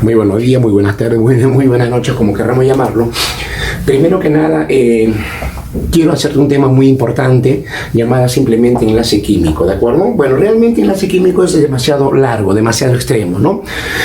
Muy buenos días, muy buenas tardes, muy buenas noches, como queramos llamarlo. Primero que nada, quiero hacerte un tema muy importante llamada simplemente enlace químico, ¿de acuerdo? Bueno, realmente enlace químico es demasiado largo, demasiado extremo, ¿no?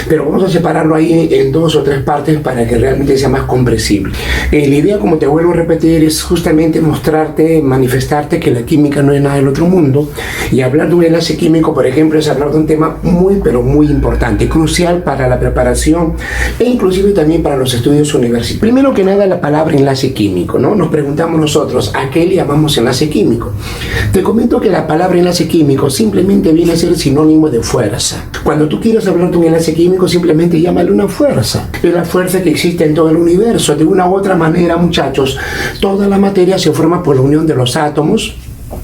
Pero vamos a separarlo ahí en dos o tres partes para que realmente sea más comprensible. La idea, como te vuelvo a repetir, es justamente mostrarte, manifestarte que la química no es nada del otro mundo, y hablar de un enlace químico, por ejemplo, es hablar de un tema muy, pero muy importante, crucial para la preparación e inclusive también para los estudios universitarios. Primero que nada, la palabra enlace químico, ¿no? Nos preguntamos nosotros, ¿a qué le llamamos enlace químico? Te comento que la palabra enlace químico simplemente viene a ser sinónimo de fuerza. Cuando tú quieres hablar de un enlace químico, simplemente llámale una fuerza. Es la fuerza que existe en todo el universo. De una u otra manera, muchachos, toda la materia se forma por la unión de los átomos,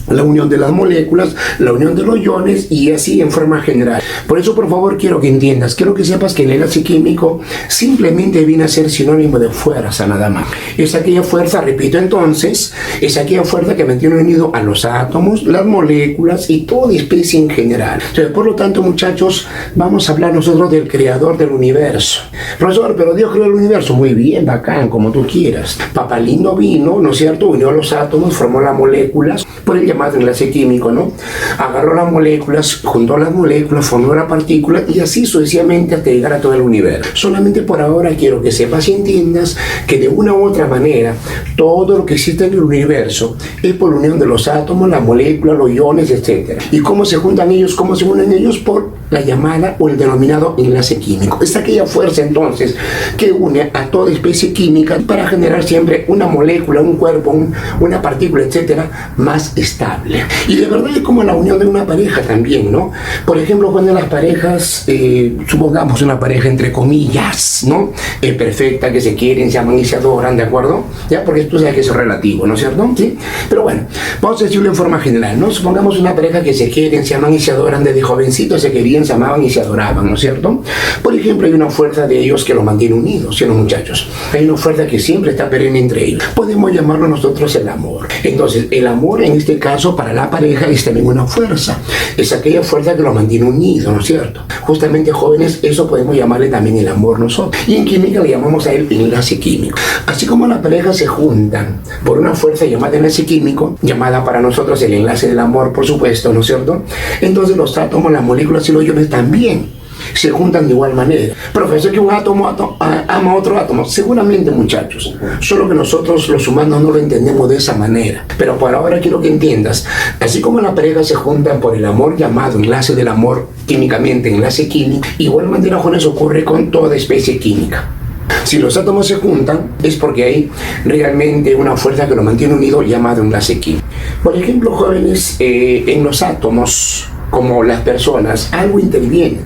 la unión de las moléculas, la unión de los iones y así en forma general. Por eso, por favor, quiero que entiendas, quiero que sepas que el enlace químico simplemente viene a ser sinónimo de fuerza nada más. Es aquella fuerza, repito entonces, es aquella fuerza que mantiene unido a los átomos, las moléculas y toda especie en general. Entonces, por lo tanto, muchachos, vamos a hablar nosotros del creador del universo. Profesor, pero Dios creó el universo. Muy bien, bacán, como tú quieras. Papalindo vino, ¿no es cierto? Unió los átomos, formó las moléculas, por el llamado enlace químico, ¿no? Agarró las moléculas, juntó las moléculas, formó la partícula y así sucesivamente hasta llegar a todo el universo. Solamente por ahora quiero que sepas y entiendas que de una u otra manera todo lo que existe en el universo es por la unión de los átomos, las moléculas, los iones, etc. ¿Y cómo se juntan ellos? ¿Cómo se unen ellos? Por la llamada o el denominado enlace químico. Es aquella fuerza entonces que une a toda especie química para generar siempre una molécula, un cuerpo, una partícula, etcétera, más estable. Y de verdad es como la unión de una pareja también, ¿no? Por ejemplo, cuando las parejas, supongamos una pareja entre comillas, ¿no? Perfecta, que se quieren, se aman y se adoran, ¿de acuerdo? Ya, porque tú sabes que eso es relativo, ¿no es cierto? ¿Sí? Pero bueno, vamos a decirlo en forma general, ¿no? Supongamos una pareja que se quieren, se aman y se adoran desde jovencitos, se querían, se amaban y se adoraban, ¿no es cierto? Por ejemplo, hay una fuerza de ellos que los mantiene unidos, ¿sí, no, muchachos? Hay una fuerza que siempre está perenne entre ellos. Podemos llamarlo nosotros el amor. Entonces, el amor en este caso para la pareja es también una fuerza. Es aquella fuerza que los mantiene unidos, ¿no es cierto? Justamente, jóvenes, eso podemos llamarle también el amor nosotros. Y en química le llamamos a él enlace químico. Así como las parejas se juntan por una fuerza llamada enlace químico, llamada para nosotros el enlace del amor, por supuesto, ¿no es cierto? Entonces los átomos, las moléculas y los iones también se juntan de igual manera. Profesor, que un átomo ama a otro átomo. Seguramente, muchachos, solo que nosotros los humanos no lo entendemos de esa manera. Pero por ahora quiero que entiendas, así como las parejas se juntan por el amor llamado enlace del amor, químicamente enlace químico, igual manera con eso ocurre con toda especie química. Si los átomos se juntan, es porque hay realmente una fuerza que los mantiene unidos llamado enlace químico. Por ejemplo, jóvenes, en los átomos, como las personas, algo interviene.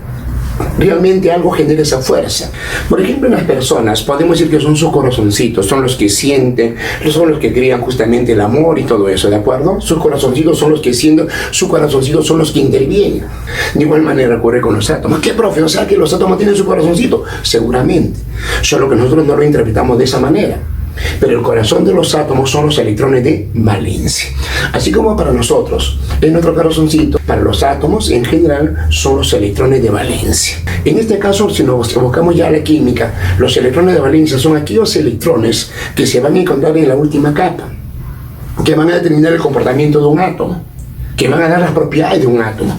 Realmente algo genera esa fuerza. Por ejemplo, en las personas podemos decir que son sus corazoncitos, son los que sienten, son los que crean justamente el amor y todo eso, ¿de acuerdo? Sus corazoncitos son los que sienten, sus corazoncitos son los que intervienen. De igual manera ocurre con los átomos. ¿Qué, profe? O sea, que los átomos tienen su corazoncito. Seguramente, solo que nosotros no lo interpretamos de esa manera. Pero el corazón de los átomos son los electrones de valencia. Así como para nosotros, en nuestro corazoncito, para los átomos en general son los electrones de valencia. En este caso, si nos buscamos ya la química, los electrones de valencia son aquellos electrones que se van a encontrar en la última capa, que van a determinar el comportamiento de un átomo, que van a dar las propiedades de un átomo.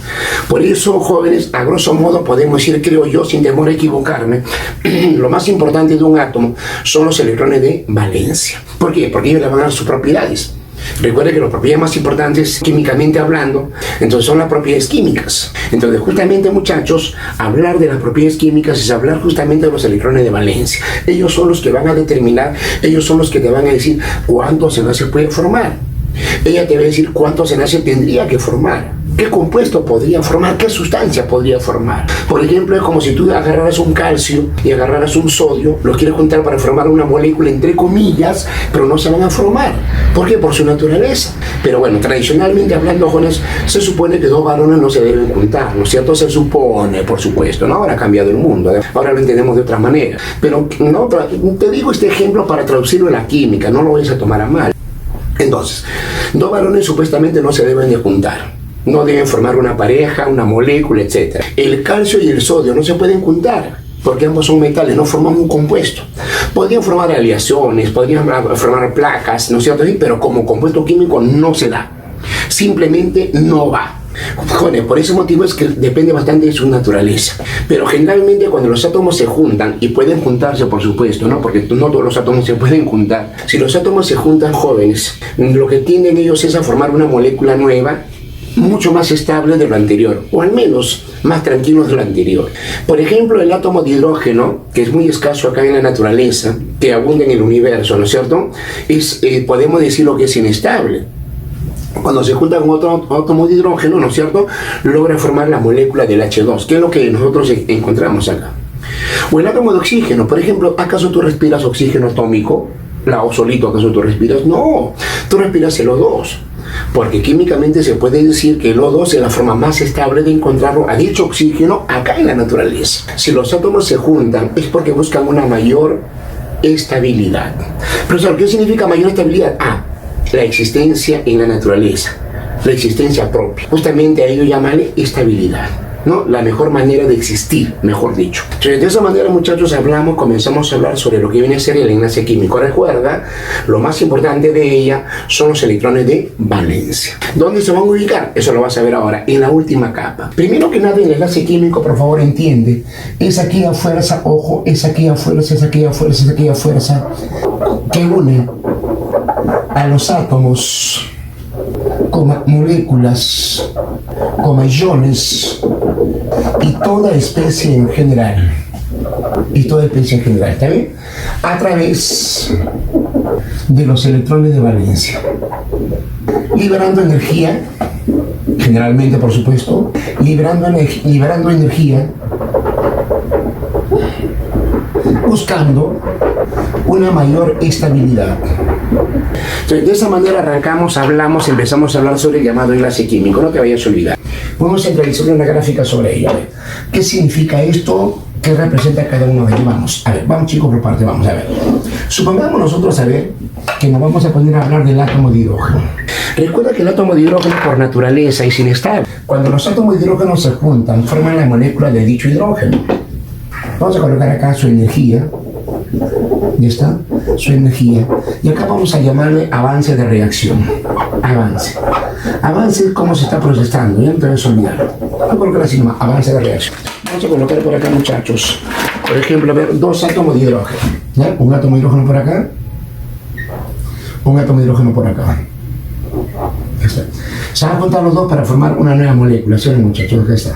Por eso, jóvenes, a grosso modo podemos decir, creo yo, sin temor a equivocarme, lo más importante de un átomo son los electrones de valencia. ¿Por qué? Porque ellos le van a dar sus propiedades. Recuerden que las propiedades más importantes, químicamente hablando, entonces son las propiedades químicas. Entonces, justamente, muchachos, hablar de las propiedades químicas es hablar justamente de los electrones de valencia. Ellos son los que van a determinar, ellos son los que te van a decir cuántos enlaces puede formar. Ella te va a decir cuántos enlaces tendría que formar, qué compuesto podría formar, qué sustancia podría formar. Por ejemplo, es como si tú agarraras un calcio y agarraras un sodio, los quieres juntar para formar una molécula entre comillas, pero no se van a formar. ¿Por qué? Por su naturaleza. Pero bueno, tradicionalmente hablando, jóvenes, se supone que dos varones no se deben juntar, ¿no es cierto? Se supone, por supuesto, ¿no? Ahora ha cambiado el mundo, ahora lo entendemos de otra manera. Pero no, te digo este ejemplo para traducirlo en la química, no lo vayas a tomar a mal. Entonces, dos varones supuestamente no se deben de juntar. No deben formar una pareja, una molécula, etc. El calcio y el sodio no se pueden juntar. porque ambos son metales, no forman un compuesto. Podrían formar aleaciones, podrían formar placas, ¿no es cierto? Pero como compuesto químico no se da, simplemente no va. Joder, por ese motivo es que depende bastante de su naturaleza. Pero generalmente cuando los átomos se juntan, y pueden juntarse por supuesto, ¿no? Porque no todos los átomos se pueden juntar. Si los átomos se juntan, jóvenes, lo que tienden ellos es a formar una molécula nueva, mucho más estable de lo anterior, o al menos más tranquilos de lo anterior. Por ejemplo, el átomo de hidrógeno, que es muy escaso acá en la naturaleza, que abunda en el universo, ¿no es cierto? Podemos decir lo que es inestable. Cuando se junta con otro átomo de hidrógeno, ¿no es cierto?, logra formar la molécula del H2, que es lo que nosotros encontramos acá. O el átomo de oxígeno, por ejemplo, ¿acaso tú respiras oxígeno atómico? ¿O solito acaso tú respiras? No, tú respiras el O2. Porque químicamente se puede decir que el O2 es la forma más estable de encontrarlo a dicho oxígeno acá en la naturaleza. Si los átomos se juntan es porque buscan una mayor estabilidad. Profesor, ¿qué significa mayor estabilidad? La existencia en la naturaleza, la existencia propia. Justamente a ello llamarle estabilidad, ¿no? La mejor manera de existir, mejor dicho. Entonces, de esa manera, muchachos, comenzamos a hablar sobre lo que viene a ser el enlace químico. Recuerda, lo más importante de ella son los electrones de valencia. ¿Dónde se van a ubicar? Eso lo vas a ver ahora, en la última capa. Primero que nada, el enlace químico, por favor, entiende, es aquella fuerza, ojo, es aquella fuerza, es aquella fuerza, es aquella fuerza que une a los átomos, moléculas, iones y toda especie en general, ¿está bien? A través de los electrones de valencia, liberando energía, generalmente por supuesto, liberando energía, buscando una mayor estabilidad. Entonces, de esa manera empezamos a hablar sobre el llamado enlace químico. No te vayas a olvidar. Vamos a realizar una gráfica sobre ello. ¿Qué significa esto? ¿Qué representa cada uno de ellos? Vamos chicos por parte, vamos a ver. Supongamos nosotros que nos vamos a poner a hablar del átomo de hidrógeno. Recuerda que el átomo de hidrógeno por naturaleza es inestable. Cuando los átomos de hidrógeno se juntan, forman la molécula de dicho hidrógeno. Vamos a colocar acá su energía. Ya está, su energía. Y acá vamos a llamarle avance de reacción. Avance es cómo se está procesando, ya no te vas a olvidar. Vamos a colocar así nomás, avance de reacción. Vamos a colocar por acá, muchachos. Por ejemplo, a ver, dos átomos de hidrógeno. ¿Ya? Un átomo de hidrógeno por acá. Un átomo de hidrógeno por acá. Ya está. Se van a juntar los dos para formar una nueva molécula. ¿Sí, muchachos? Acá está.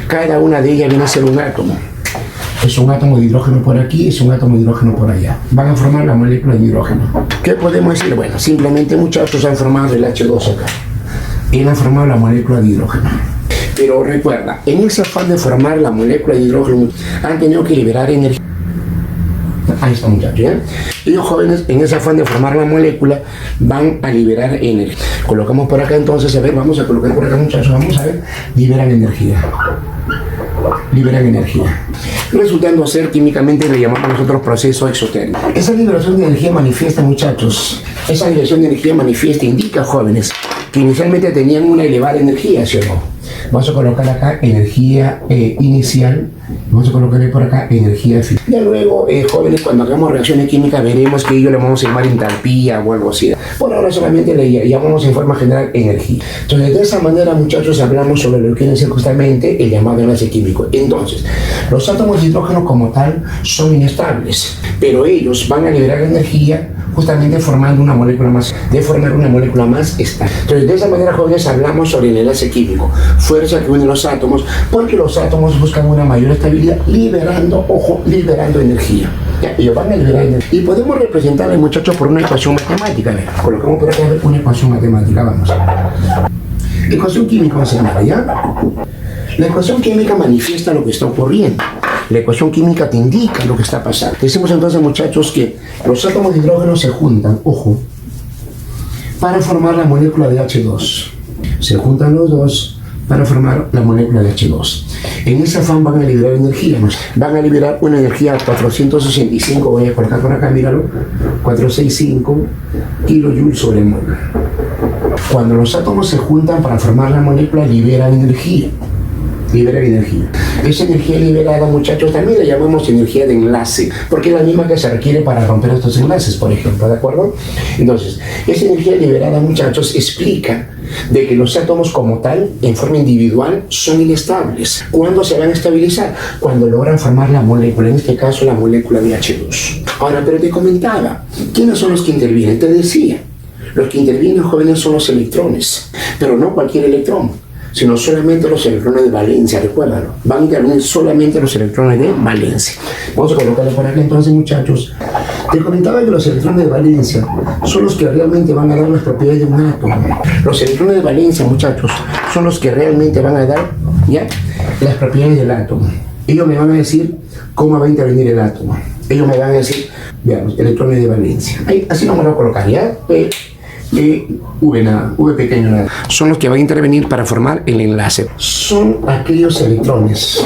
Cada una de ellas viene a ser un átomo. Es un átomo de hidrógeno por aquí, es un átomo de hidrógeno por allá. Van a formar la molécula de hidrógeno. ¿Qué podemos decir? Bueno, simplemente muchachos han formado el H2 acá. Él ha formado la molécula de hidrógeno. Pero recuerda, en ese afán de formar la molécula de hidrógeno, han tenido que liberar energía. Ahí está, muchachos, ¿ya? Ellos jóvenes, en ese afán de formar la molécula, van a liberar energía. Colocamos por acá entonces, vamos a colocar por acá, muchachos, vamos a ver, liberan energía. Resultando ser químicamente le llamamos nosotros proceso exotérmico. Esa liberación de energía manifiesta, muchachos, indica, jóvenes, que inicialmente tenían una elevada energía, ¿sí o no? Vamos a colocar acá energía inicial, vamos a colocar por acá energía final. Ya luego, jóvenes, cuando hagamos reacciones químicas veremos que ello le vamos a llamar entalpía o algo así. Por ahora solamente le llamamos en forma general energía. Entonces, de esa manera, muchachos, hablamos sobre lo que quiere ser justamente el llamado enlace químico. Entonces, los átomos de hidrógeno como tal son inestables, pero ellos van a liberar energía justamente formando una molécula más estable. Entonces, de esa manera, jóvenes, hablamos sobre el enlace químico, fuerza que une los átomos, porque los átomos buscan una mayor estabilidad, liberando energía. Ya, ellos van a liberar energía. Y podemos representarle, muchachos, por una ecuación matemática. A ver, colocamos por acá una ecuación matemática, vamos. Ecuación química vamos a llamar, ¿ya? La ecuación química manifiesta lo que está ocurriendo. La ecuación química te indica lo que está pasando. Decimos entonces, muchachos, que los átomos de hidrógeno se juntan, ojo, para formar la molécula de H2. Se juntan los dos para formar la molécula de H2. En ese afán van a liberar energía. Van a liberar una energía 465, voy a colocar por acá, míralo, 465 kilojoules sobre mol. Cuando los átomos se juntan para formar la molécula, liberan energía. libera energía. Esa energía liberada, muchachos, también la llamamos energía de enlace, porque es la misma que se requiere para romper estos enlaces, por ejemplo, ¿de acuerdo? Entonces, esa energía liberada, muchachos, explica de que los átomos como tal, en forma individual, son inestables. ¿Cuándo se van a estabilizar? Cuando logran formar la molécula, en este caso la molécula de H2. Ahora, pero te comentaba, ¿quiénes son los que intervienen? Te decía, los que intervienen, jóvenes, son los electrones, pero no cualquier electrón, sino solamente los electrones de valencia, recuérdalo. Van a intervenir solamente los electrones de valencia. Vamos a colocarlo por aquí entonces, muchachos. Te comentaba que los electrones de valencia son los que realmente van a dar las propiedades de un átomo. Los electrones de valencia, muchachos, son los que realmente van a dar, ¿ya?, las propiedades del átomo. Ellos me van a decir cómo va a intervenir el átomo. Ellos me van a decir, veamos, electrones de valencia. Ahí, así no me lo voy a colocar, ¿ya? V nada, V pequeño nada. Son los que van a intervenir para formar el enlace. Son aquellos electrones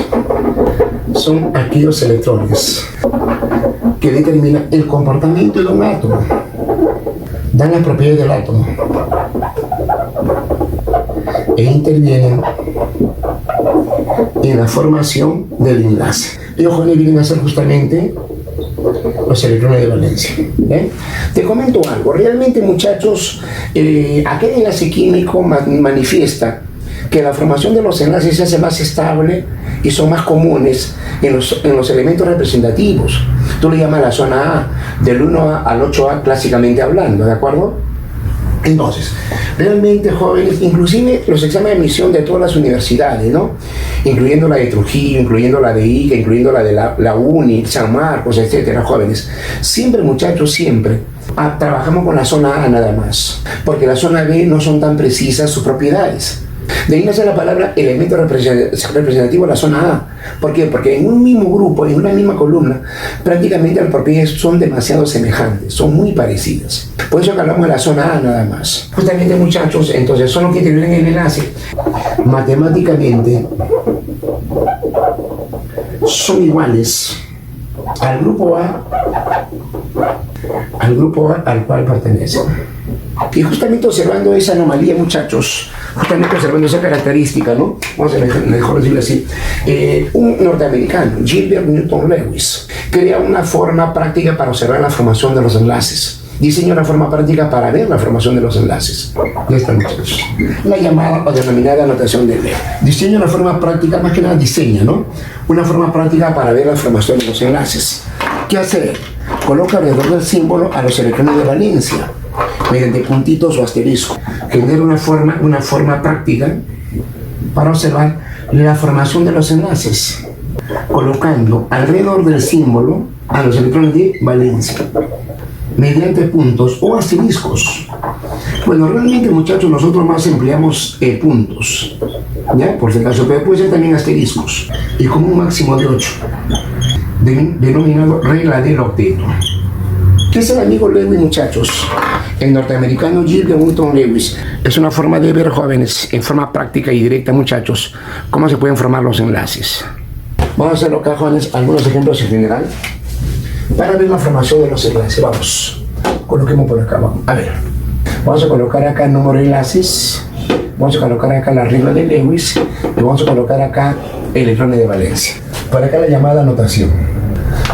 que determinan el comportamiento de un átomo. Dan las propiedades del átomo e intervienen en la formación del enlace. Ellos, jóvenes, vienen a ser justamente los electrones de valencia. Te comento algo. Realmente, muchachos, aquel enlace químico manifiesta que la formación de los enlaces se hace más estable y son más comunes en los elementos representativos. Tú le llamas la zona A, del 1A al 8A clásicamente hablando, ¿de acuerdo? Entonces, realmente, jóvenes, inclusive los exámenes de admisión de todas las universidades, ¿no?, incluyendo la de Trujillo, incluyendo la de Ica, incluyendo la de la UNI, San Marcos, etcétera, jóvenes, siempre, muchachos, siempre trabajamos con la zona A nada más, porque la zona B no son tan precisas sus propiedades. De ahí nace la palabra elemento representativo de la zona A. ¿Por qué? Porque en un mismo grupo, en una misma columna, prácticamente las propiedades son demasiado semejantes, son muy parecidas. Por eso que hablamos de la zona A nada más. Justamente, muchachos, entonces son los que intervienen en el enlace. Matemáticamente son iguales al grupo A al cual pertenecen. Y justamente observando esa anomalía, muchachos, justamente observando esa característica, ¿no?, vamos a mejor decirlo así, un norteamericano, Gilbert Newton Lewis, crea una forma práctica para observar la formación de los enlaces. Diseña una forma práctica para ver la formación de los enlaces. Ya está, muchachos. La llamada o denominada notación de Lewis. Diseña una forma práctica, más que nada diseña, ¿no?, una forma práctica para ver la formación de los enlaces. ¿Qué hace? Coloca alrededor del símbolo a los electrones de valencia mediante puntitos o asterisco. Genera una forma práctica para observar la formación de los enlaces, colocando alrededor del símbolo a los electrones de valencia mediante puntos o asteriscos. Bueno, realmente, muchachos, nosotros más empleamos puntos, ¿ya?, por si acaso, pero puede ser también asteriscos, y con un máximo de 8, denominado regla del octeto. ¿Qué es el amigo Lewis, muchachos? El norteamericano Gilbert Newton Lewis. Es una forma de ver, jóvenes, en forma práctica y directa, muchachos, cómo se pueden formar los enlaces. Vamos a hacer acá, jóvenes, algunos ejemplos en general para ver la formación de los enlaces. Vamos, coloquemos por acá, vamos. A ver, vamos a colocar acá el número de enlaces, vamos a colocar acá la regla de Lewis y vamos a colocar acá electrones de valencia. Por acá la llamada notación.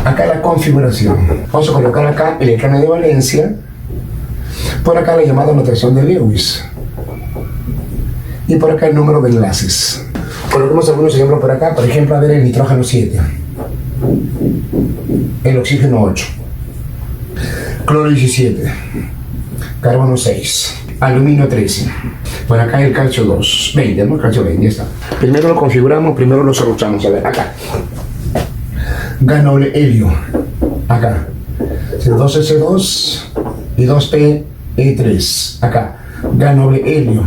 Acá la configuración. Vamos a colocar acá electrones de valencia. Por acá la llamada notación de Lewis. Y por acá el número de enlaces. Coloquemos algunos ejemplos por acá. Por ejemplo, a ver, el nitrógeno 7. El oxígeno 8. Cloro 17. Carbono 6. Aluminio 13. Por acá el calcio 2. 20, ¿no? Calcio 20, ya está. Primero lo configuramos, primero lo solucionamos. A ver, acá. Gas noble helio. Acá. 2S2 y 2P3. Acá. Gas noble helio.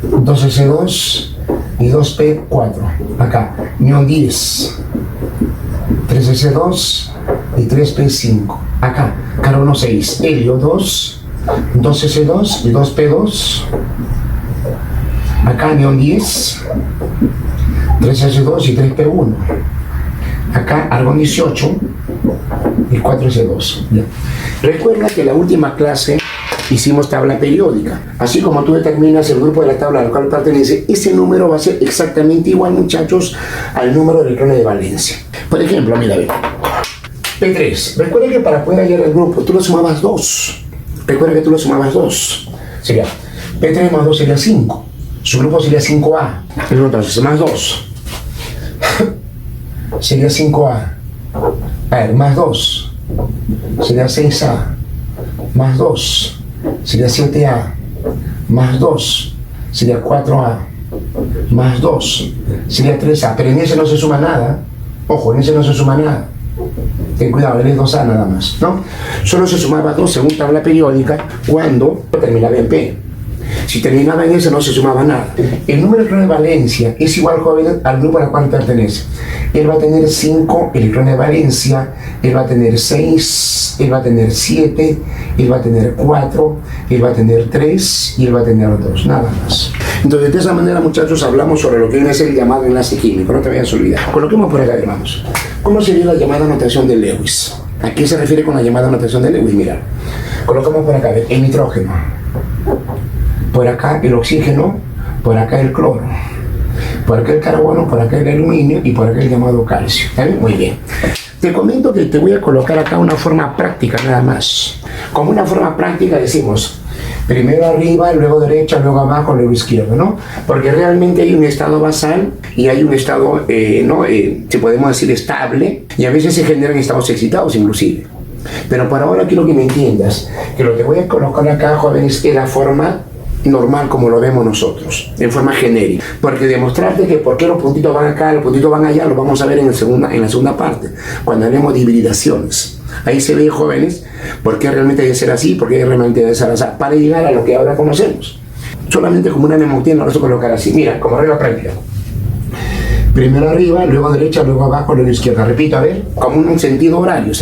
2S2 y 2P4. Acá. Neón 10. 3S2 y 3P5. Acá. Carbono 6. Helio 2. 2S2 y 2P2. Acá neón 10. 3S2 y 3P1. Acá argón 18 y 4S2. Ya. Recuerda que la última clase hicimos tabla periódica. Así como tú determinas el grupo de la tabla al cual pertenece, ese número va a ser exactamente igual, muchachos, al número de electrones de valencia. Por ejemplo, mira, ve. P3. Recuerda que para poder hallar el grupo, tú lo sumabas 2. Recuerda que tú lo sumabas 2. Sería P3 más 2 sería 5. Su grupo sería 5A. Entonces, más 2. Sería 5A. A ver, más 2. Sería 6A. Más 2. Sería 7A. Más 2. Sería 4A. Más 2. Sería 3A. Pero en ese no se suma nada. Ojo, en ese no se suma nada. Ten cuidado, él es 2A nada más, ¿no? Solo se sumaba 2 según tabla periódica cuando terminaba en P. Si terminaba en ese no se sumaba nada. El número de electrones de valencia es igual, joven, al grupo al cual pertenece. Él va a tener 5 electrones de valencia, él va a tener 6, él va a tener 7, él va a tener 4, él va a tener 3 y él va a tener 2, nada más. Entonces, de esa manera, muchachos, hablamos sobre lo que viene a ser el llamado enlace químico, no te vayas a olvidar. Coloquemos por acá, hermanos. ¿Cómo sería la llamada notación de Lewis? ¿A qué se refiere con la llamada notación de Lewis? Mira, colocamos por acá el nitrógeno, por acá el oxígeno, por acá el cloro, por acá el carbono, por acá el aluminio y por acá el llamado calcio. ¿Está bien? Muy bien. Te comento que te voy a colocar acá una forma práctica nada más. Como una forma práctica decimos primero arriba, luego derecha, luego abajo, luego izquierda, ¿no? Porque realmente hay un estado basal y hay un estado, si podemos decir, estable, y a veces se generan estados excitados inclusive. Pero por ahora quiero que me entiendas que lo que voy a colocar acá, jóvenes, es la forma normal como lo vemos nosotros, en forma genérica, porque demostrarte que por qué los puntitos van acá, los puntitos van allá, lo vamos a ver en la segunda parte, cuando hablemos de hibridaciones. Ahí se ve, jóvenes, por qué realmente debe ser así, por qué realmente debe ser así, para llegar a lo que ahora conocemos. Solamente como una memoria lo vamos a colocar así, mira, como regla práctica. Primero arriba, luego derecha, luego abajo, luego izquierda. Repito, a ver, como un sentido horario,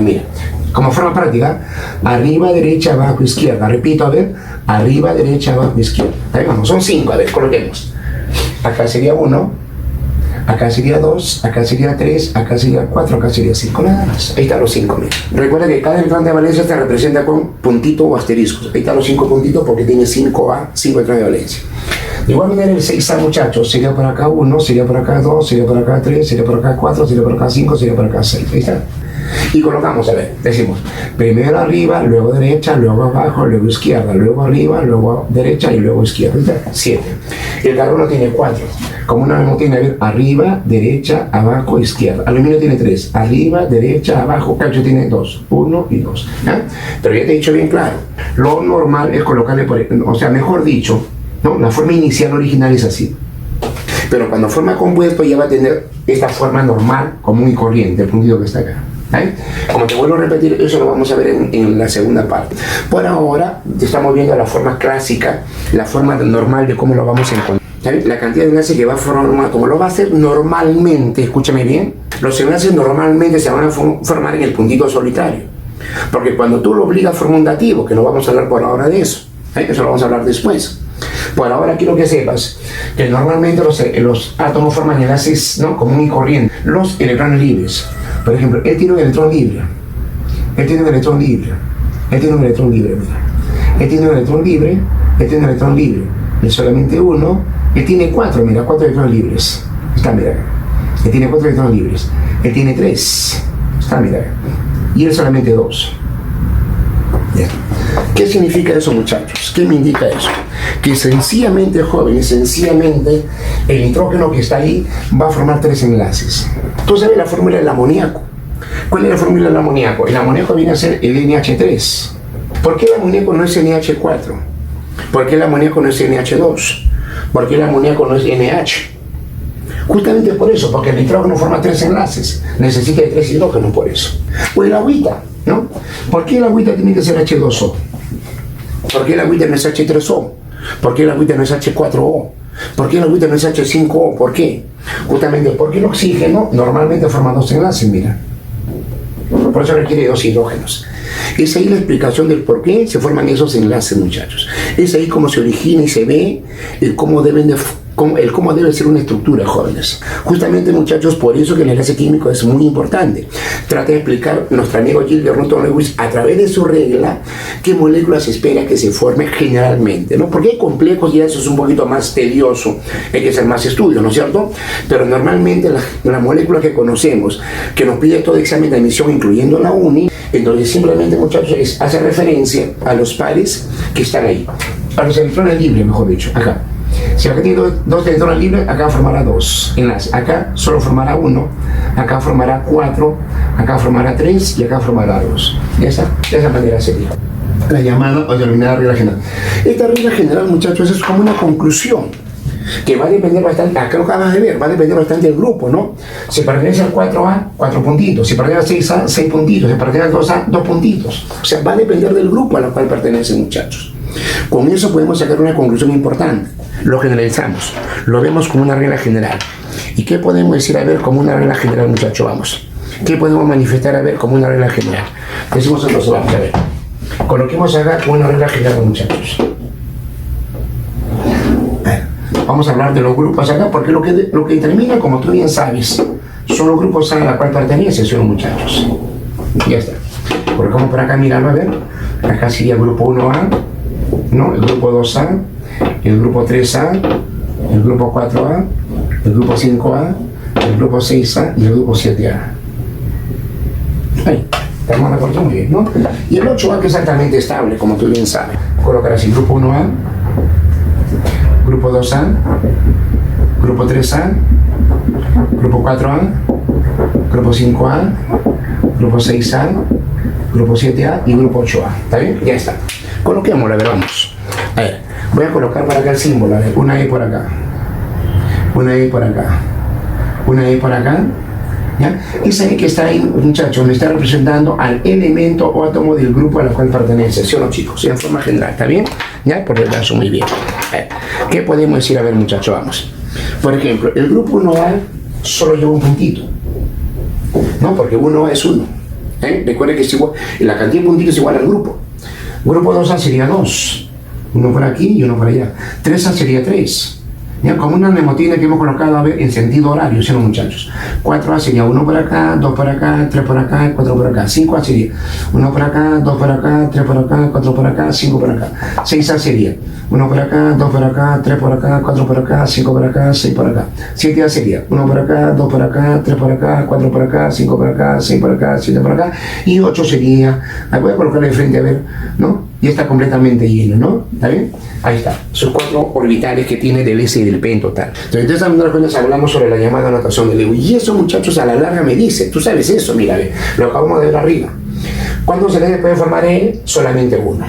mira. Como forma práctica, arriba, derecha, abajo, izquierda. Repito, a ver, arriba, derecha, abajo, izquierda. Ahí vamos, son 5, a ver, coloquemos. Acá sería 1, acá sería 2, acá sería 3, acá sería 4, acá sería 5, nada más. Ahí están los 5, mira. Recuerda que cada electrón de valencia se representa con puntito o asteriscos. Ahí están los 5 puntitos porque tiene 5A, 5 electrones de valencia. De igual manera el 6A, muchachos, sería por acá 1, sería por acá 2, sería por acá 3, sería por acá 4, sería por acá 5, sería por acá 6. Ahí está. Y colocamos, a ver, decimos, primero arriba, luego derecha, luego abajo, luego izquierda, luego arriba, luego derecha y luego izquierda. 7. El carbono tiene 4. Como una memoria tiene, a ver, arriba, derecha, abajo, izquierda. Aluminio tiene 3. Arriba, derecha, abajo. Calcio tiene 2. 1 y 2. ¿Ya? Pero ya te he dicho bien claro. Lo normal es colocarle, o sea, mejor dicho, ¿no? La forma inicial original es así. Pero cuando forma compuesto ya va a tener esta forma normal, común y corriente, el puntito que está acá. ¿Eh? Como te vuelvo a repetir, eso lo vamos a ver en la segunda parte. Por ahora estamos viendo la forma clásica, la forma normal de cómo lo vamos a encontrar. ¿Sabes? La cantidad de enlaces que va a formar, como lo va a hacer normalmente, escúchame bien, los enlaces normalmente se van a formar en el puntito solitario. Porque cuando tú lo obligas a formar un dativo, que no vamos a hablar por ahora de eso, eso lo vamos a hablar después. Por ahora quiero que sepas que normalmente los átomos forman enlaces, ¿no?, común y corriente. Los electrones libres. Por ejemplo, él tiene un electrón libre. Él tiene un electrón libre. Él tiene un electrón libre, mira. Él tiene un electrón libre. Él tiene un electrón libre. Él solamente uno. Él tiene 4, mira, 4 electrones libres. Está, mira. Él tiene 4 electrones libres. Él tiene 3. Está, mira. Y él solamente 2. Bien. ¿Qué significa eso, muchachos? ¿Qué me indica eso? Que sencillamente, jóvenes, sencillamente el nitrógeno que está ahí va a formar 3 enlaces. Tú sabes la fórmula del amoníaco. ¿Cuál es la fórmula del amoníaco? El amoníaco viene a ser el NH3. ¿Por qué el amoníaco no es NH4? ¿Por qué el amoníaco no es NH2? ¿Por qué el amoníaco no es NH? Justamente por eso, porque el nitrógeno forma 3 enlaces. Necesita de 3 hidrógenos por eso. O el agüita, ¿no? ¿Por qué el agüita tiene que ser H2O? ¿Por qué el agüita no es H3O? ¿Por qué el agüita no es H4O? ¿Por qué el agüita no es H5O? ¿Por qué? Justamente porque el oxígeno normalmente forma 2 enlaces, mira. Por eso requiere 2 hidrógenos. Es ahí la explicación del por qué se forman esos enlaces, muchachos. Es ahí como se origina y se ve cómo deben de cómo debe ser una estructura, jóvenes. Justamente, muchachos, por eso que el enlace químico es muy importante. Trata de explicar nuestro amigo Gilbert Newton Lewis a través de su regla qué moléculas se espera que se formen generalmente, ¿no? Porque hay complejos y eso es un poquito más tedioso, hay que hacer más estudios, ¿no es cierto? Pero normalmente las moléculas que conocemos, que nos pide todo examen de admisión, incluyendo la UNI, entonces simplemente, muchachos, hace referencia a los pares que están ahí, a los electrones libres, mejor dicho, acá. Si acá tiene dos electrones libres, acá formará dos enlaces, acá solo formará uno, acá formará 4, acá formará 3 y acá formará 2. De esa manera sería la llamada o denominada regla general. Esta regla general, muchachos, es como una conclusión que va a depender bastante, acá lo acabas de ver, va a depender bastante del grupo, ¿no? Si pertenece al 4A, 4 puntitos, si pertenece al 6A, 6 puntitos, si pertenece al 2A, 2 puntitos. O sea, va a depender del grupo al cual pertenecen, muchachos. Con eso podemos sacar una conclusión importante. Lo generalizamos, lo vemos como una regla general. ¿Y qué podemos decir a ver como una regla general, muchachos? Vamos. ¿Qué podemos manifestar a ver como una regla general? Decimos entonces, vamos a ver. Coloquemos acá como una regla general, muchachos. Vamos a hablar de los grupos acá, porque lo que determina, como tú bien sabes, son los grupos a la cual pertenecen, son los muchachos. Ya está. Colocamos por acá, mirando a ver. Acá sería el grupo 1A, ¿no? El grupo 2A, el grupo 3A, el grupo 4A, el grupo 5A, el grupo 6A y el grupo 7A. Ahí, estamos de acuerdo, muy bien, ¿no? Y el 8A, que es altamente estable, como tú bien sabes. Colocar así, grupo 1A, grupo 2A, grupo 3A, grupo 4A, grupo 5A, grupo 6A, grupo 7A y grupo 8A. ¿Está bien? Ya está. Coloquémoslo, a ver, vamos. A ver, voy a colocar por acá el símbolo, a ver, una E por acá, una E por acá, una E por acá, ¿ya? Esa E que está ahí, muchachos, me está representando al elemento o átomo del grupo al cual pertenece, ¿sí o no, chicos? En forma general, ¿está bien? ¿Ya? Por el caso, muy bien. A ver, ¿qué podemos decir? A ver, muchachos, vamos. Por ejemplo, el grupo 1A solo lleva un puntito, ¿no? Porque 1A es 1. Recuerden que es igual, la cantidad de puntitos es igual al grupo. Grupo 2A sería 2, uno por aquí y uno por allá. 3A sería 3. ¿Ya? Como una mnemotina que hemos colocado, a ver, en sentido horario, ¿sí, no, muchachos? 4A sería 1 por acá, 2 por acá, 3 por acá, 4 por acá. 5A sería 1 por acá, 2 por acá, 3 por acá, 4 por acá, 5 por acá. 6A sería 1 por acá, 2 por acá, 3 por acá, 4 por acá, 5 por acá, 6 por acá. 7A sería 1 por acá, 2 por acá, 3 por acá, 4 por acá, 5 por acá, 6 por acá, 7 por acá. Y 8 sería, ahí voy a colocarle de frente, a ver, ¿no? Y está completamente lleno, ¿no? ¿Está bien? Ahí está. Sus 4 orbitales que tiene del S y del P en total. Entonces, cuando hablamos sobre la llamada notación de Lewis. Y eso, muchachos, a la larga me dice, tú sabes eso, mira, ve, lo acabamos de ver arriba. ¿Cuántos enlaces puede formar él? Solamente 1.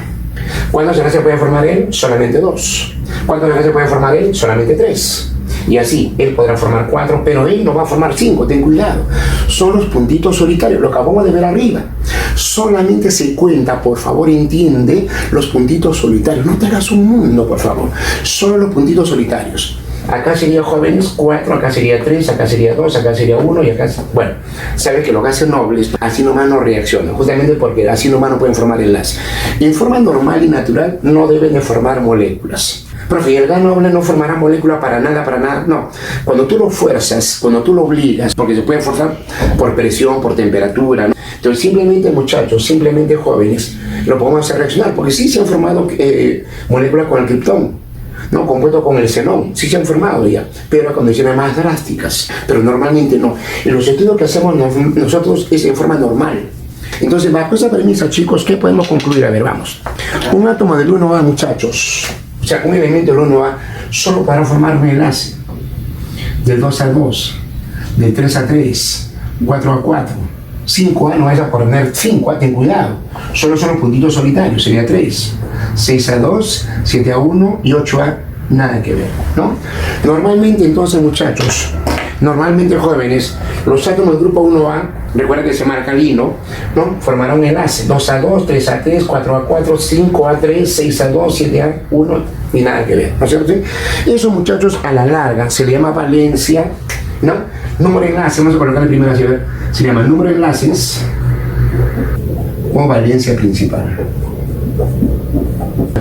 ¿Cuántos enlaces puede formar él? Solamente 2. ¿Cuántos enlaces puede formar él? Solamente 3. Y así, él podrá formar 4, pero él no va a formar 5, ten cuidado. Son los puntitos solitarios, lo acabamos de ver arriba. Solamente se cuenta, por favor, entiende los puntitos solitarios. No te hagas un mundo, por favor. Solo los puntitos solitarios. Acá sería jóvenes 4, acá sería 3, acá sería 2, acá sería 1 y acá... Bueno, sabes que los gases nobles así nomás no reaccionan, justamente porque así nomás no pueden formar enlaces. En forma normal y natural no deben de formar moléculas. Profe, ¿y el gas noble no formará molécula para nada? No. Cuando tú lo fuerzas, cuando tú lo obligas, porque se puede forzar por presión, por temperatura, ¿no? Entonces simplemente, muchachos, simplemente jóvenes, lo podemos hacer reaccionar, porque sí se han formado moléculas con el criptón, ¿no? Compuesto con el xenón, sí se han formado ya, pero a condiciones más drásticas, pero normalmente no. En los estudios que hacemos nosotros es en forma normal. Entonces, bajo esa premisa, chicos, ¿qué podemos concluir? A ver, vamos. Un átomo del 1A, muchachos, o sea, un elemento del 1A solo para formar un enlace del 2 a 2, del 3 a 3, 4 a 4, 5A, no vayas a poner 5A, ten cuidado, solo son los puntitos solitarios, sería 3, 6 a 2, 7 a 1 y 8A, nada que ver, ¿no? Normalmente, entonces, muchachos, normalmente jóvenes, los átomos del grupo 1A, recuerda que se marca el hilo, ¿no? Formará un enlace, 2 a 2, 3 a 3, 4 a 4, 5 a 3, 6 a 2, 7 a 1 y nada que ver, ¿no es cierto? Eso, muchachos, a la larga se le llama valencia, ¿no? Número de enlaces, vamos a colocar la primera, se llama número de enlaces o valencia principal.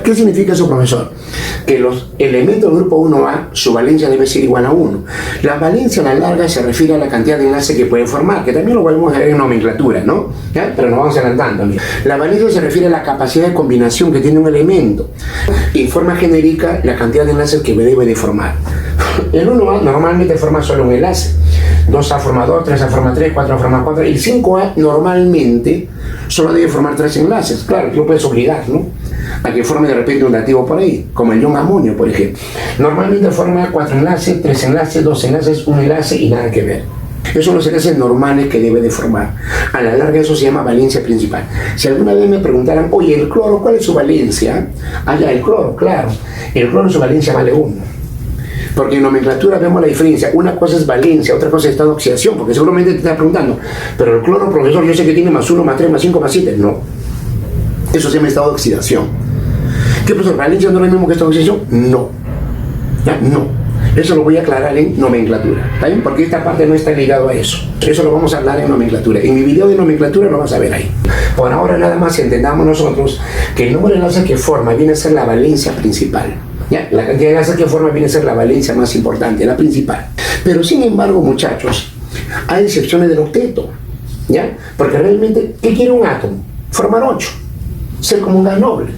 ¿Qué significa eso, profesor? Que los elementos del grupo 1A, su valencia debe ser igual a 1. La valencia a la larga se refiere a la cantidad de enlaces que pueden formar, que también lo podemos ver en nomenclatura, ¿no? ¿Ya? Pero nos vamos adelantando. La valencia se refiere a la capacidad de combinación que tiene un elemento. Y en forma genérica, la cantidad de enlaces que debe de formar. El 1A normalmente forma solo un enlace. 2A forma 2, 3A forma 3, 4A forma 4. El 5A normalmente solo debe formar 3 enlaces. Claro, tú lo puedes obligar, ¿no?, a que forme de repente un dativo por ahí, como el ion amonio, por ejemplo. Normalmente forma 4 enlaces, 3 enlaces, 2 enlaces, 1 enlace y nada que ver. Esos son los enlaces normales que debe de formar. A la larga eso se llama valencia principal. Si alguna vez me preguntaran, oye, ¿el cloro cuál es su valencia? Ya, el cloro, claro. El cloro su valencia vale 1. Porque en nomenclatura vemos la diferencia. Una cosa es valencia, otra cosa es estado de oxidación, porque seguramente te estás preguntando, pero el cloro, profesor, yo sé que tiene más 1, más 3, más 5, más 7. No. Eso se llama estado de oxidación. ¿Qué, profesor? ¿Valencia no es lo mismo que estado de oxidación? No. ¿Ya? No. Eso lo voy a aclarar en nomenclatura. ¿Está bien? Porque esta parte no está ligado a eso. Eso lo vamos a hablar en nomenclatura. En mi video de nomenclatura lo vas a ver ahí. Por ahora nada más entendamos nosotros que el número de enlaces que forma viene a ser la valencia principal. ¿Ya? La cantidad de enlaces que forma viene a ser la valencia más importante, la principal. Pero sin embargo, muchachos, hay excepciones del octeto. ¿Ya? Porque realmente, ¿qué quiere un átomo? Formar 8. Ser como un gas noble.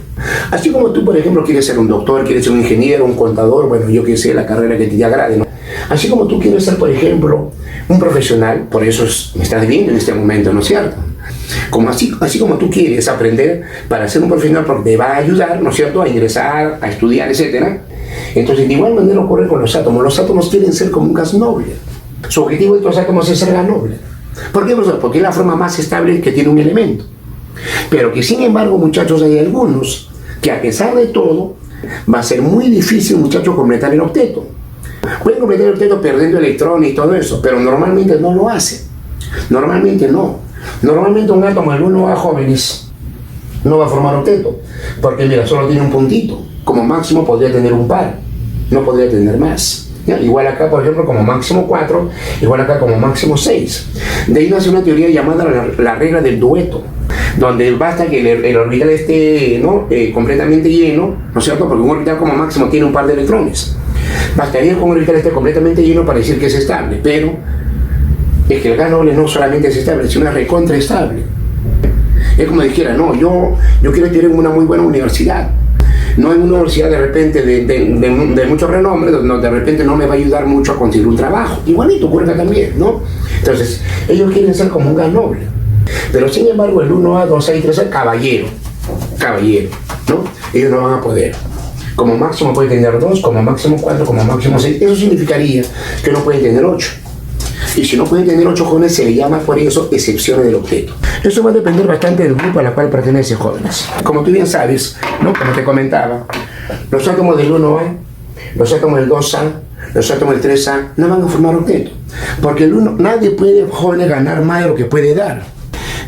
Así como tú, por ejemplo, quieres ser un doctor, quieres ser un ingeniero, un contador, bueno, yo que sé, la carrera que te agrade, ¿no? Así como tú quieres ser, por ejemplo, un profesional, por eso me estás viendo en este momento, ¿no es cierto? Así como tú quieres aprender para ser un profesional porque te va a ayudar, ¿no es cierto?, a ingresar, a estudiar, etcétera. Entonces, de igual manera ocurre con los átomos. Los átomos quieren ser como un gas noble. Su objetivo de estos átomos es ser gas noble. ¿Por qué, profesor? Porque es la forma más estable que tiene un elemento. Pero que sin embargo, muchachos, hay algunos que a pesar de todo va a ser muy difícil, muchachos, completar el octeto. Pueden completar el octeto perdiendo electrones y todo eso, pero normalmente no lo hacen. Normalmente no. Normalmente un átomo, el 1A, jóvenes, no va a formar octeto, porque mira, solo tiene un puntito. Como máximo podría tener un par, no podría tener más. ¿Ya? Igual acá, por ejemplo, como máximo 4, igual acá como máximo 6. De ahí nace una teoría llamada la regla del dueto, donde basta que el orbital esté, ¿no?, completamente lleno, ¿no es cierto?, porque un orbital como máximo tiene un par de electrones. Bastaría que un orbital esté completamente lleno para decir que es estable, pero es que el gas noble no solamente es estable, sino es recontraestable. Es como dijera, no, yo quiero estudiar en una muy buena universidad, no en una universidad de repente de mucho renombre, donde de repente no me va a ayudar mucho a conseguir un trabajo. Igualito ocurre también, ¿no? Entonces, ellos quieren ser como un gas noble. Pero sin embargo, el 1A, 2A y 3A, caballero, ¿no? Ellos no van a poder. Como máximo puede tener 2, como máximo 4, como máximo 6. Eso significaría que no pueden tener 8. Y si no pueden tener 8 jóvenes, se le llama por eso excepciones del octeto. Eso va a depender bastante del grupo al cual pertenecen jóvenes. Como tú bien sabes, ¿no?, como te comentaba, los átomos del 1A, los átomos del 2A, los átomos del 3A no van a formar octeto. Porque nadie puede, jóvenes, ganar más de lo que puede dar.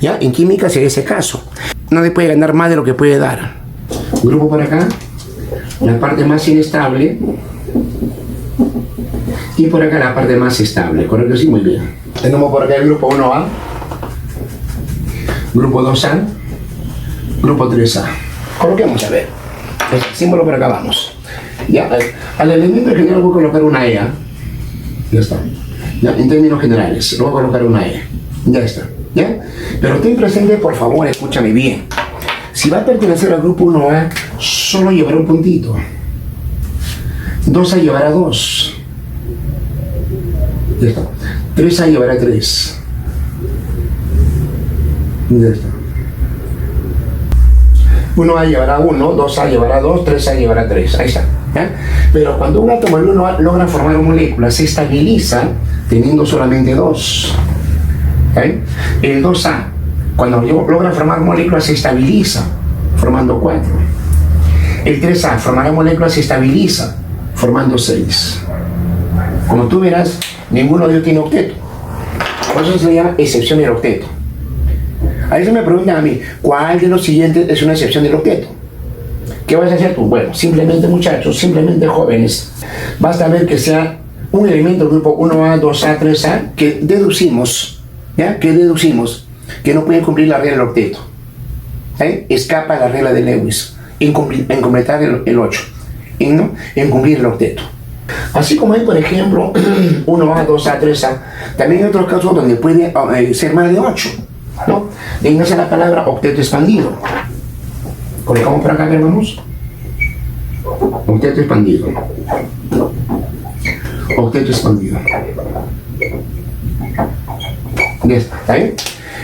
¿Ya? En química sería ese caso. Nadie puede ganar más de lo que puede dar. Grupo por acá, la parte más inestable, y por acá la parte más estable, ¿correcto? Sí, muy bien. Tenemos por acá el grupo 1A, grupo 2A, grupo 3A. Coloquemos a ver. El símbolo por acá vamos. Ya, al elemento general voy a colocar una E. Ya está. Ya, en términos generales, le voy a colocar una E. Ya está. ¿Ya? Pero ten presente, por favor, escúchame bien. Si va a pertenecer al grupo 1A, solo llevará un puntito. 2A llevará 2. Ya está. 3A llevará 3. Ya está. 1A llevará 1, 2A llevará 2, 3A llevará 3. Ahí está. ¿Ya? Pero cuando un átomo del 1A logra formar moléculas, se estabiliza teniendo solamente 2. ¿Okay? El 2A, cuando logra formar moléculas, se estabiliza formando 4. El 3A formará moléculas, se estabiliza formando 6. Como tú verás, ninguno de ellos tiene octeto. Por eso se llama excepción del octeto. A veces me preguntan a mí, ¿cuál de los siguientes es una excepción del octeto? ¿Qué vas a hacer tú? Bueno, simplemente, muchachos, simplemente jóvenes, basta ver que sea un elemento del grupo 1A, 2A, 3A, que deducimos, ¿ya? Que deducimos que no pueden cumplir la regla del octeto. Escapa la regla de Lewis. en completar el 8, en cumplir el octeto. Así como hay, por ejemplo, 1A, 2A, 3A, también hay otros casos donde puede ser más de 8, ¿no? De ahí nace la palabra octeto expandido. Colocamos por acá, vamos. Octeto expandido. Octeto expandido. Ya está, ¿eh?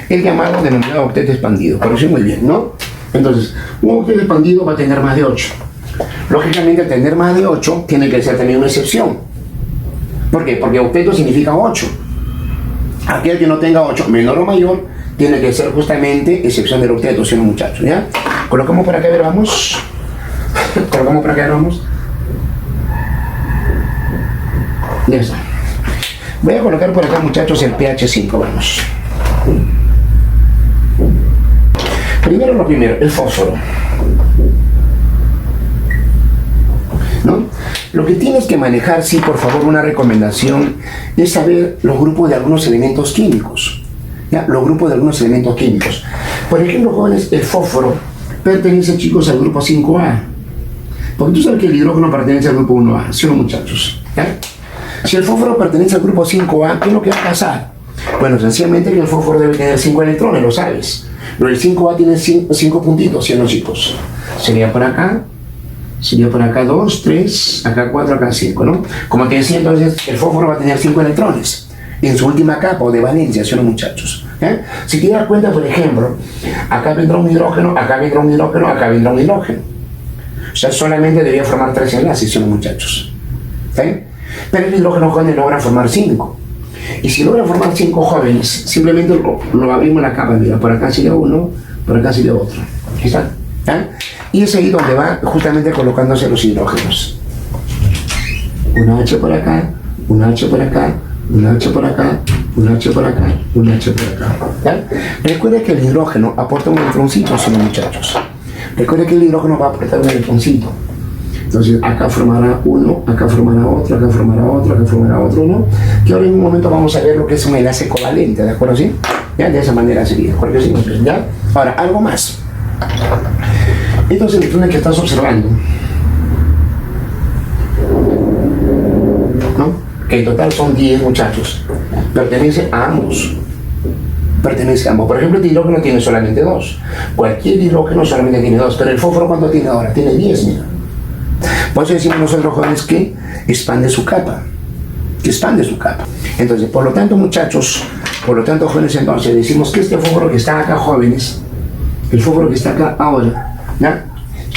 El llamado denominado octeto expandido. Parece muy bien, ¿no? Entonces, un octeto expandido va a tener más de 8. Lógicamente, al tener más de 8, tiene que ser también una excepción. ¿Por qué? Porque octeto significa 8. Aquel que no tenga 8, menor o mayor, tiene que ser justamente excepción del octeto, ¿sí, muchachos? ¿Ya? Colocamos por acá, a ver, vamos. Colocamos por acá, vamos. Ya está. Voy a colocar por acá, muchachos, el pH 5, vamos. Primero lo primero, el fósforo. ¿No? Lo que tienes que manejar, sí, por favor, una recomendación, es saber los grupos de algunos elementos químicos. ¿Ya? Los grupos de algunos elementos químicos. Por ejemplo, jóvenes, el fósforo pertenece, chicos, al grupo 5A. Porque tú sabes que el hidrógeno pertenece al grupo 1A, ¿sí o no, muchachos? ¿Ya? Si el fósforo pertenece al grupo 5A, ¿qué es lo que va a pasar? Bueno, sencillamente que el fósforo debe tener 5 electrones, lo sabes. Pero el 5A tiene 5 puntitos, ¿sí o no, chicos? Sería por acá 2, 3, acá 4, acá 5, ¿no? Como te decía, entonces, el fósforo va a tener 5 electrones en su última capa o de valencia, ¿sí o no, muchachos? ¿Eh? Si te das cuenta, por ejemplo, acá vendrá un hidrógeno, acá vendrá un hidrógeno, acá vendrá un hidrógeno. O sea, solamente debería formar 3 enlaces, ¿sí o no, muchachos? ¿Sí? Pero el hidrógeno joven logra formar 5. Y si logra formar 5 jóvenes, simplemente lo abrimos la capa, mira, por acá sería uno, por acá sería otro. ¿Aquí está? ¿Eh? Y es ahí donde va justamente colocándose los hidrógenos. Una H por acá, una H por acá, una H por acá, una H por acá, una H por acá. ¿Ya? Recuerda que el hidrógeno aporta un electroncito, ¿sí, muchachos? Recuerda que el hidrógeno va a aportar un electroncito. Entonces acá formará uno, acá formará otro, acá formará otro, acá formará otro, ¿no? Que ahora en un momento vamos a ver lo que es un enlace covalente, ¿de acuerdo? ¿Sí? ¿Ya? De esa manera sería, ¿de acuerdo? ¿Sí? ¿Ya? Ahora, algo más. Estos electrones que estás observando, ¿no? Que en total son 10, muchachos, pertenecen a ambos. Pertenece a ambos. Por ejemplo, el hidrógeno tiene solamente 2. Cualquier hidrógeno solamente tiene 2. Pero el fósforo, ¿cuánto tiene ahora? Tiene 10, mira. Por eso decimos nosotros, jóvenes, que expande su capa. Que expande su capa. Entonces, por lo tanto, muchachos, por lo tanto, jóvenes, entonces decimos que este fósforo que está acá, jóvenes, el fósforo que está acá ahora, ¿ya?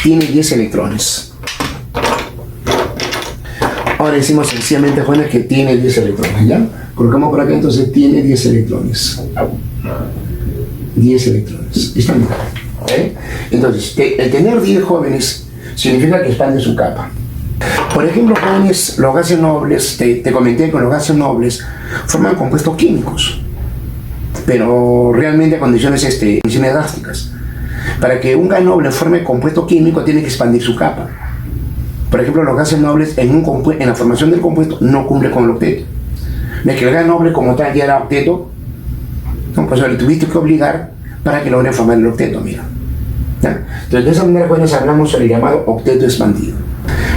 Tiene 10 electrones. Ahora decimos sencillamente, jóvenes, que tiene 10 electrones, ¿ya? Colocamos por acá, entonces tiene 10 electrones. 10 electrones. ¿Está bien? ¿Eh? Entonces, el tener 10 jóvenes significa que expande su capa. Por ejemplo, jóvenes, los gases nobles, te comenté que los gases nobles forman compuestos químicos, pero realmente a condiciones drásticas. Para que un gas noble forme compuesto químico, tiene que expandir su capa. Por ejemplo, los gases nobles en la formación del compuesto no cumple con el octeto. De que el gas noble como tal ya era octeto, no, pues le tuviste que obligar para que logre formar el octeto, mira. ¿Ya? Entonces, de esa manera, jóvenes, hablamos sobre el llamado octeto expandido.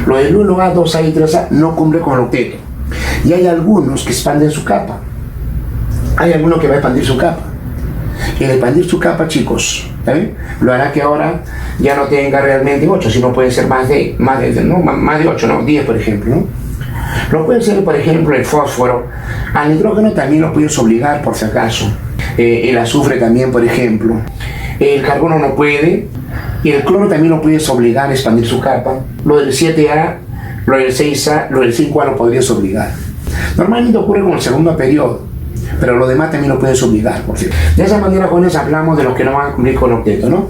Lo del 1A, 2A y 3A no cumple con el octeto. Y hay algunos que expanden su capa. Hay algunos que va a expandir su capa. Y el expandir su capa, chicos, ¿saben? Lo hará que ahora ya no tenga realmente 8, sino puede ser más de 8, ¿no? 10, por ejemplo, ¿no? Lo puede ser, por ejemplo, el fósforo. Al hidrógeno también lo puedes obligar, por si acaso. El azufre también, por ejemplo. El carbono no puede. Y el cloro también lo puedes obligar a expandir su capa. Lo del 7A, lo del 6A, lo del 5A lo podrías obligar. Normalmente ocurre con el segundo periodo, pero lo demás también lo puedes obligar, por cierto. De esa manera, jóvenes, hablamos de los que no van a cumplir con el octeto, ¿no?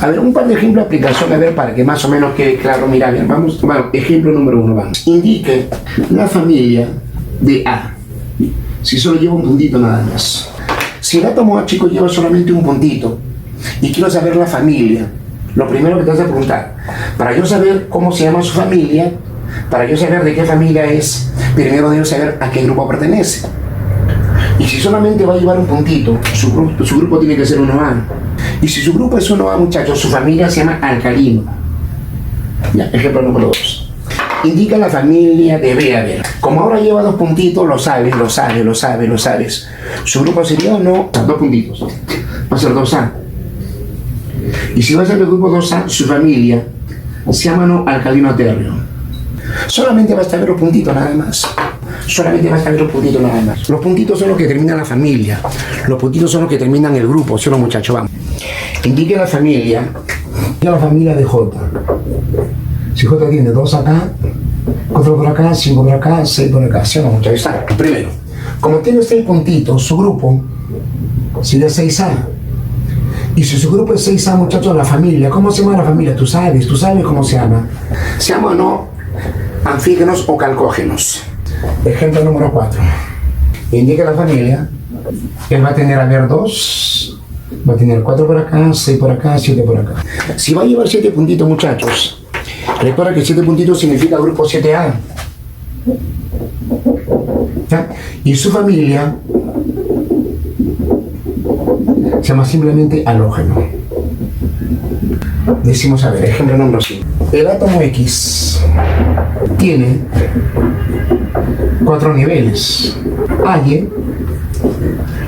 A ver, un par de ejemplos de aplicación, a ver, para que más o menos quede claro. Mira, bien, vamos. Bueno, ejemplo número 1, vamos. Indique la familia de A. Si solo lleva un puntito nada más. Si el átomo A, chicos, lleva solamente un puntito y quiero saber la familia, lo primero que te vas a preguntar, para yo saber cómo se llama su familia, para yo saber de qué familia es, primero debo saber a qué grupo pertenece. Y si solamente va a llevar un puntito, su grupo tiene que ser 1A. Y si su grupo es 1A, muchachos, su familia se llama alcalino. Ya, ejemplo número 2. Indica la familia de B. A ver, como ahora lleva 2 puntitos, lo sabes. ¿Su grupo sería o no? 2 puntitos. Va a ser 2A. Y si va a ser el grupo 2A, su familia se llama no alcalino térreo. Solamente va a estar los puntitos nada más. Los puntitos son los que terminan la familia. Los puntitos son los que terminan el grupo. ¿Sí o no, muchachos? Vamos. Indique la familia de J. Si J tiene 2 acá, 4 por acá, 5 por acá, 6 por acá. ¿Sí o no, muchachos? Está. Primero, como tiene 6 puntitos, su grupo sería 6A. Y si su grupo es 6A, muchachos, la familia, ¿cómo se llama la familia? Tú sabes cómo se llama. Se llama o no anfígenos o calcógenos. Ejemplo número 4. Indica la familia. Él va a tener, a ver, 2. Va a tener 4 por acá, 6 por acá, 7 por acá. Si va a llevar 7 puntitos, muchachos, recuerda que 7 puntitos significa grupo 7A. ¿Ya? Y su familia se llama simplemente halógeno. Decimos, a ver, ejemplo número 5. El átomo X tiene 4 niveles. Halle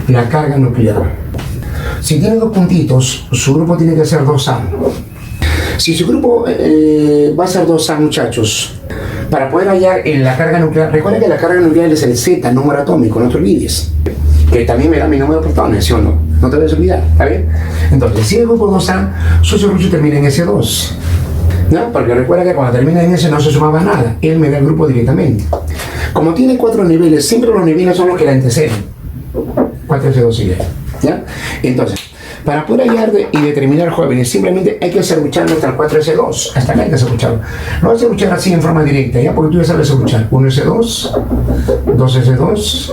la carga nuclear. Si tiene 2 puntitos, su grupo tiene que ser 2A. Si su grupo va a ser 2A, muchachos, para poder hallar en la carga nuclear, recuerda que la carga nuclear es el Z, número atómico, no te olvides. Que también me da mi número de protones, ¿sí o no? No te debes olvidar, ¿está bien? Entonces, si el grupo 2A, su solución termina en S2. ¿No? Porque recuerda que cuando termina en S no se sumaba nada. Él me da el grupo directamente. Como tiene 4 niveles, siempre los niveles son los que la anteceden. 4S2 y ¿ya? Entonces, para poder hallar y determinar jóvenes, simplemente hay que serrucharlo hasta el 4S2. Hasta acá hay que serrucharlo. No vas a serruchar así en forma directa, ¿ya? Porque tú ya sabes serruchar. 1S2, 2S2,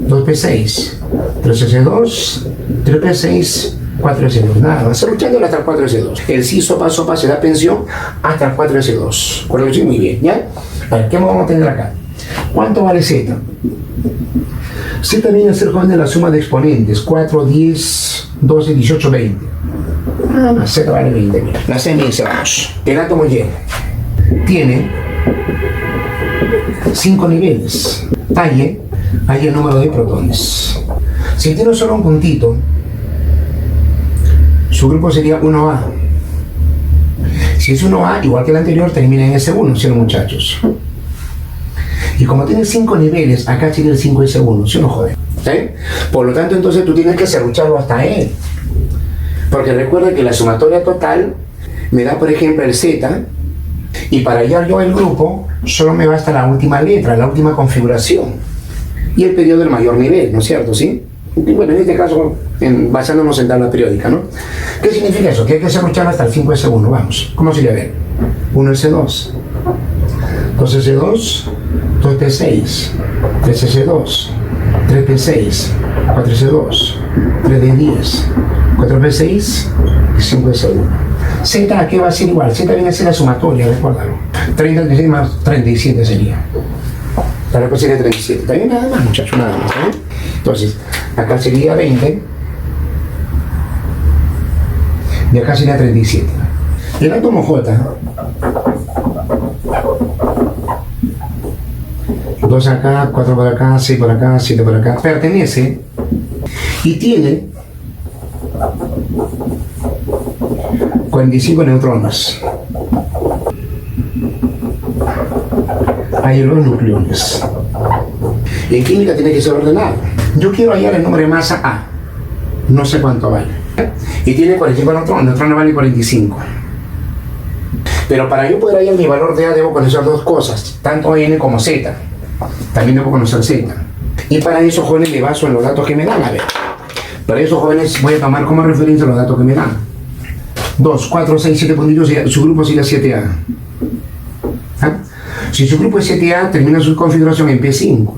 2P6, 3S2, 3P6, 4S2. Nada, vas serruchándolo hasta el 4S2. El sí, sopa, se da pensión hasta el 4S2. Por eso muy bien, ¿ya? A ver, ¿qué vamos a tener acá? ¿Cuánto vale Z? Z viene a ser, jóvenes, la suma de exponentes. 4, 10, 12, 18, 20. Z vale 20. La CMS, vamos. El átomo Y tiene 5 niveles. Hay el número de protones. Si tiene solo un puntito, su grupo sería 1A. Si es 1A, igual que el anterior, termina en S1, ¿sí, muchachos? Y como tiene 5 niveles, acá sería el 5S1, ¿sí o no, joder? ¿Sí? Por lo tanto, entonces tú tienes que serrucharlo hasta él. Porque recuerda que la sumatoria total me da, por ejemplo, el Z, y para hallar yo el grupo, solo me basta la última letra, la última configuración, y el periodo del mayor nivel, ¿no es cierto? ¿Sí? Y bueno, en este caso, basándonos en tabla periódica, ¿no? ¿Qué significa eso? Que hay que serrucharlo hasta el 5S1, vamos. ¿Cómo sería? A ver, 1S2, 2S2, 2P6, 3S2, 3P6, 4S2, 3D10, 4P6 y 5S1. Z, ¿a qué va a ser igual? Z viene a ser la sumatoria, recuérdalo. 36 más 37 sería. Claro que sería 37. También nada más, muchachos, nada más, ¿eh? Entonces, acá sería 20 y acá sería 37. El átomo J, 2 acá, 4 por acá, 6 por acá, 7 por acá, pertenece y tiene 45 neutrones. Hay los nucleones. En química tiene que ser ordenado. Yo quiero hallar el número de masa A. No sé cuánto vale. Y tiene 45 neutrones. Neutrones vale 45. Pero para yo poder hallar mi valor de A debo conocer 2 cosas. Tanto N como Z. También debo conocer Z. Y para eso, jóvenes, me baso en los datos que me dan. A ver. Para eso, jóvenes, voy a tomar como referencia los datos que me dan. 2, 4, 6, 7 puntitos. Su grupo sería 7A. ¿Ah? Si su grupo es 7A, termina su configuración en P5.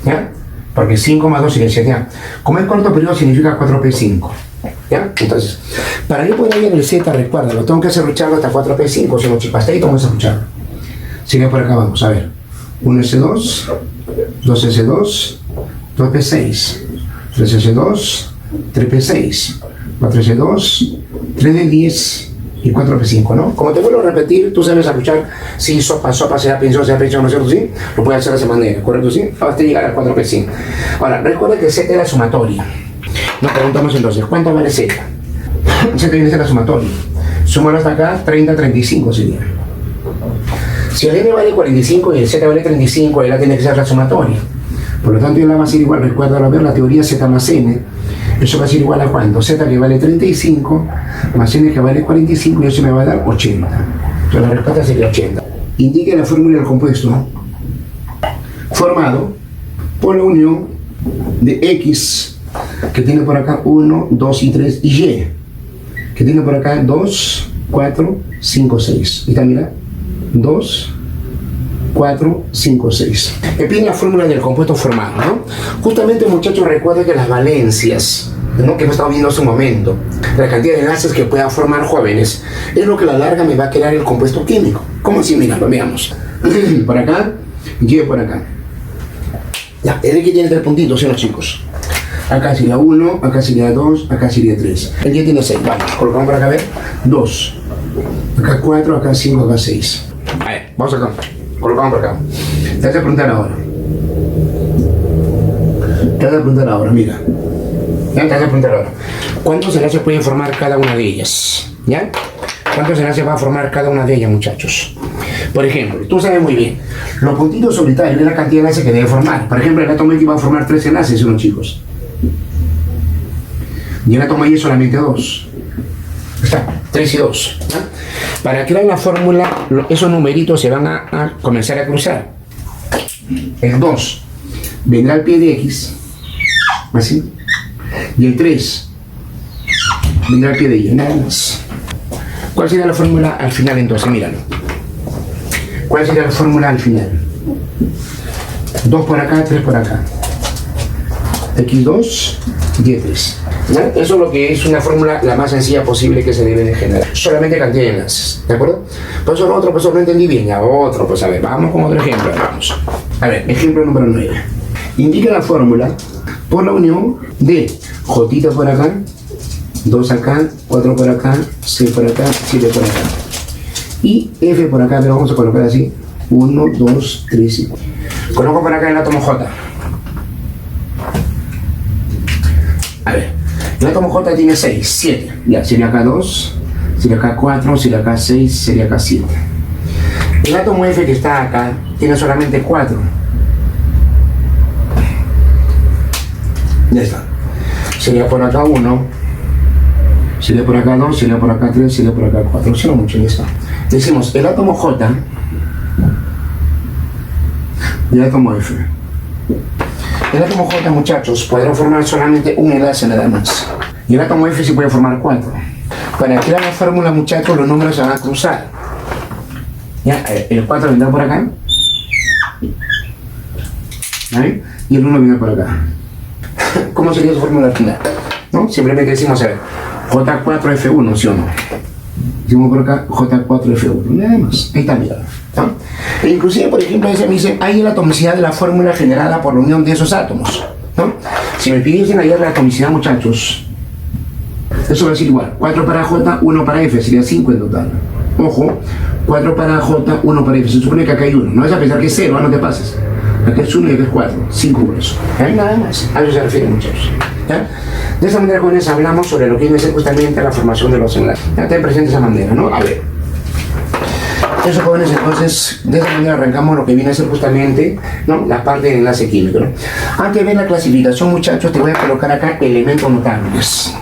¿Ya? Porque 5 más 2 sería 7A. Como es corto periodo, significa 4P5. ¿Ya? Entonces, para yo poder hallar el Z, recuerda, lo tengo que serrucharlo hasta 4P5. Si no, chicos, hasta ahí tengo que serrucharlo. Sigue por acá, vamos a ver. 1S2, 2S2, 2P6, 3S2, 3P6, 4S2, 3D10, y 4F5, ¿no? Como te vuelvo a repetir, tú sabes escuchar si sopa, sea pinzón, ¿no es cierto? ¿Sí? Lo puedes hacer de esa manera, ¿correcto? ¿Sí? Hasta llegar al 4F5. Ahora, recuerda que Z es la sumatoria. Nos preguntamos entonces, ¿cuánto vale Z? Z viene a ser la sumatoria. Súmalo hasta acá, 30, 35 sería. Si el N vale 45 y el Z vale 35, la tiene que ser la sumatoria. Por lo tanto, la va a ser igual, recuerda ver la teoría Z más N. Eso va a ser igual a ¿cuánto? Z que vale 35 más N que vale 45 y eso me va a dar 80. Entonces la respuesta sería 80. Indique la fórmula del compuesto formado por la unión de X que tiene por acá 1, 2 y 3 y Y que tiene por acá 2, 4, 5, 6. Y está, mira, 2, 4, 5, 6. Pide la fórmula del compuesto formado, ¿no? Justamente, muchachos, recuerden que las valencias, ¿no?, que hemos estado viendo hace un momento, la cantidad de enlaces que pueda formar jóvenes, es lo que a la larga me va a crear el compuesto químico. ¿Cómo así? Mira, lo veamos. Por acá, Y por acá. Ya, el X tiene 3 puntitos, ¿sí, los chicos? Acá sería 1, acá sería 2, acá sería 3. El Y tiene 6, vale, colocamos por acá, a ver, 2. Acá 4, acá 5, acá 6. A ver, vamos acá. Colocamos por acá. Te vas a preguntar ahora. Mira. Ya te vas a preguntar ahora. ¿Cuántos enlaces pueden formar cada una de ellas? ¿Ya? ¿Cuántos enlaces va a formar cada una de ellas, muchachos? Por ejemplo, tú sabes muy bien, los puntitos solitarios es la cantidad de enlaces que debe formar. Por ejemplo, el átomo X va a formar 3 enlaces, ¿sí, no, chicos? Y el átomo Y solamente 2. Está, 3 y 2. ¿Ya? Para crear la fórmula, esos numeritos se van a comenzar a cruzar. El 2 vendrá al pie de X, así, y el 3 vendrá al pie de Y, nada más. ¿Cuál sería la fórmula al final entonces? Míralo. ¿Cuál sería la fórmula al final? 2 por acá, 3 por acá. X2, Y3. ¿Ya? Eso es lo que es una fórmula la más sencilla posible que se debe de generar. Solamente cantidad de enlaces, ¿de acuerdo? Por eso lo otro, pues no entendí bien. Ya otro, pues a ver, vamos con otro ejemplo. Vamos. A ver, ejemplo número 9. Indica la fórmula por la unión de J por acá, 2 acá, 4 por acá, 6 por acá, 7 por acá. Y F por acá, lo vamos a colocar así. 1, 2, 3 y 4. Coloco por acá el átomo J. A ver, el átomo J tiene 6, 7. Ya, sería acá 2, sería acá 4, sería acá 6, sería acá 7. El átomo F que está acá tiene solamente 4. Ya está. Sería por acá 1, sería por acá 2, sería por acá 3, sería por acá 4. Solo mucho, ya está. Decimos el átomo J y el átomo F. El átomo J, muchachos, podrá formar solamente un enlace nada más. Y el átomo F sí puede formar 4. Para crear la fórmula, muchachos, los números se van a cruzar. Ya, el 4 vendrá por acá. ¿Vale? Y el 1 vendrá por acá. ¿Cómo sería su fórmula al final? ¿No? Simplemente decimos, a ver, J4F1, ¿sí o no? Decimos por acá J4F1, nada más. Ahí está, mira. ¿No? E inclusive, por ejemplo, ese me dice, hay la atomicidad de la fórmula generada por la unión de esos átomos, ¿no? Si me pidiesen hallar la atomicidad, muchachos, eso va a ser igual. 4 para J, 1 para F, sería 5 en total. Ojo, 4 para J, 1 para F. Se supone que acá hay 1. No vas a pensar que es 0, no te pases. Acá es 1 y acá es 4. 5 por eso. ¿Eh? Nada más. A eso se refiere, muchachos. ¿Ya? De esa manera, jóvenes, hablamos sobre lo que viene a ser justamente la formación de los enlaces. Ya ten presente esa manera, ¿no? A ver. Eso, jóvenes, entonces, de esa manera arrancamos lo que viene a ser justamente, ¿no?, la parte del enlace químico, ¿no? Antes de ver la clasificación, muchachos, te voy a colocar acá elementos notables.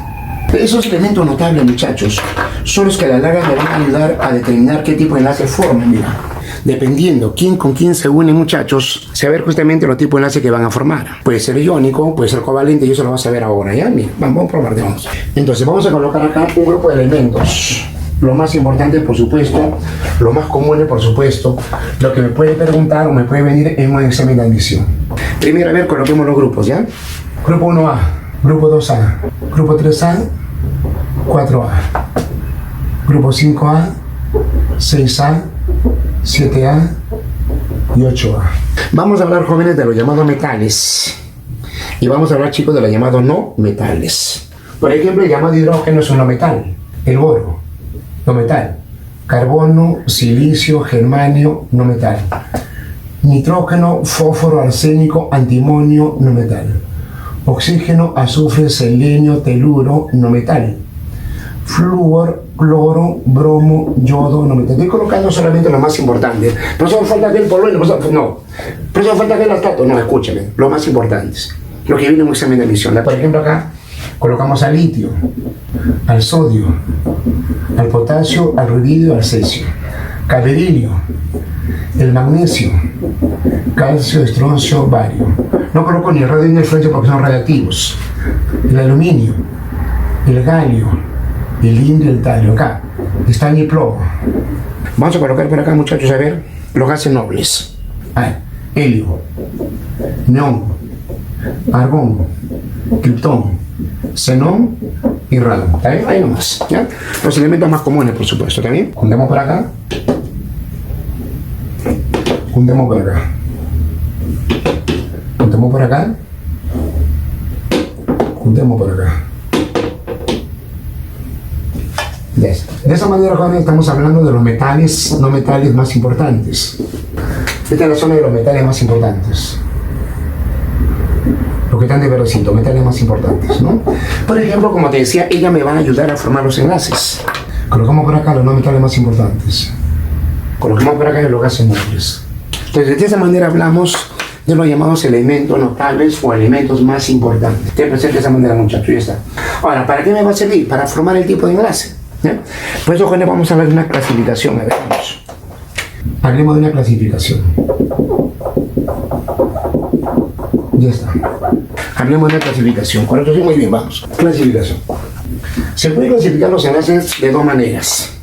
Esos elementos notables, muchachos, son los que a la larga me van a ayudar a determinar qué tipo de enlace forman. Mira, dependiendo quién con quién se une, muchachos, se va a ver justamente los tipos de enlace que van a formar. Puede ser iónico, puede ser covalente, y eso lo vas a ver ahora, ¿ya? Mira, vamos a probar, vamos. Entonces, vamos a colocar acá un grupo de elementos. Lo más importante, por supuesto, lo más común, por supuesto, lo que me puede preguntar o me puede venir en un examen de admisión. Primero, a ver, coloquemos los grupos, ¿ya? Grupo 1A, grupo 2A, grupo 3A, 4A, grupo 5A, 6A, 7A y 8A. Vamos a hablar, jóvenes, de los llamados metales. Y vamos a hablar, chicos, de los llamados no metales. Por ejemplo, el llamado hidrógeno es un no metal, el boro. no metal. Carbono, silicio, germanio, no metal. Nitrógeno, fósforo, arsénico, antimonio, no metal. Oxígeno, azufre, selenio, teluro, no metal. Flúor, cloro, bromo, yodo, no metal. Estoy colocando solamente lo más importante. Por eso falta ver el polonio, no. Por eso falta ver el lactato, no, escúchame. Lo más importante, lo que viene en un examen de admisión. Por ejemplo, acá colocamos al litio, al sodio, al potasio, al rubidio, al cesio. Berilio, el magnesio, calcio, estroncio, bario. No coloco ni el radio ni el francio porque son radiactivos. El aluminio, el galio, el indio y el talio. Acá, estaño y plomo. Vamos a colocar por acá, muchachos, a ver, los gases nobles. Helio, neón, argón, criptón, xenón y radón. ¿Está bien? Ahí nomás. ¿Ya? Los elementos más comunes, por supuesto. ¿Está bien? Juntemos por acá. Juntemos por acá. Juntemos por acá. Juntemos por acá. De esa manera, jóvenes, estamos hablando de los metales, no metales más importantes. Esta es la zona de los metales más importantes. Los que están de verdecito, metales más importantes, ¿no? Por ejemplo, como te decía, ella me va a ayudar a formar los enlaces. Colocamos por acá los no metales más importantes. Coloquemos por acá los gases nobles. Entonces, de esa manera hablamos de los llamados elementos notables o elementos más importantes. Te presento de esa manera, muchachos, ya está. Ahora, ¿para qué me va a servir? Para formar el tipo de enlace. ¿Ya? Por eso, jóvenes, vamos a hablar de una clasificación. A ver, vamos. Hablemos de una clasificación. Ya está. Hablemos de una clasificación. Con esto sí, muy bien, vamos. Clasificación. Se puede clasificar los enlaces de dos maneras.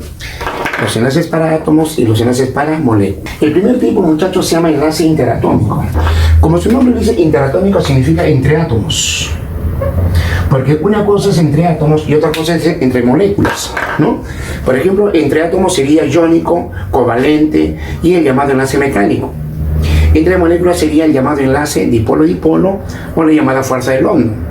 Los enlaces para átomos y los enlaces para moléculas. El primer tipo, muchachos, se llama enlace interatómico. Como su nombre dice, interatómico significa entre átomos. Porque una cosa es entre átomos y otra cosa es entre moléculas, ¿no? Por ejemplo, entre átomos sería iónico, covalente y el llamado enlace mecánico. Entre moléculas sería el llamado enlace dipolo-dipolo o la llamada fuerza del London.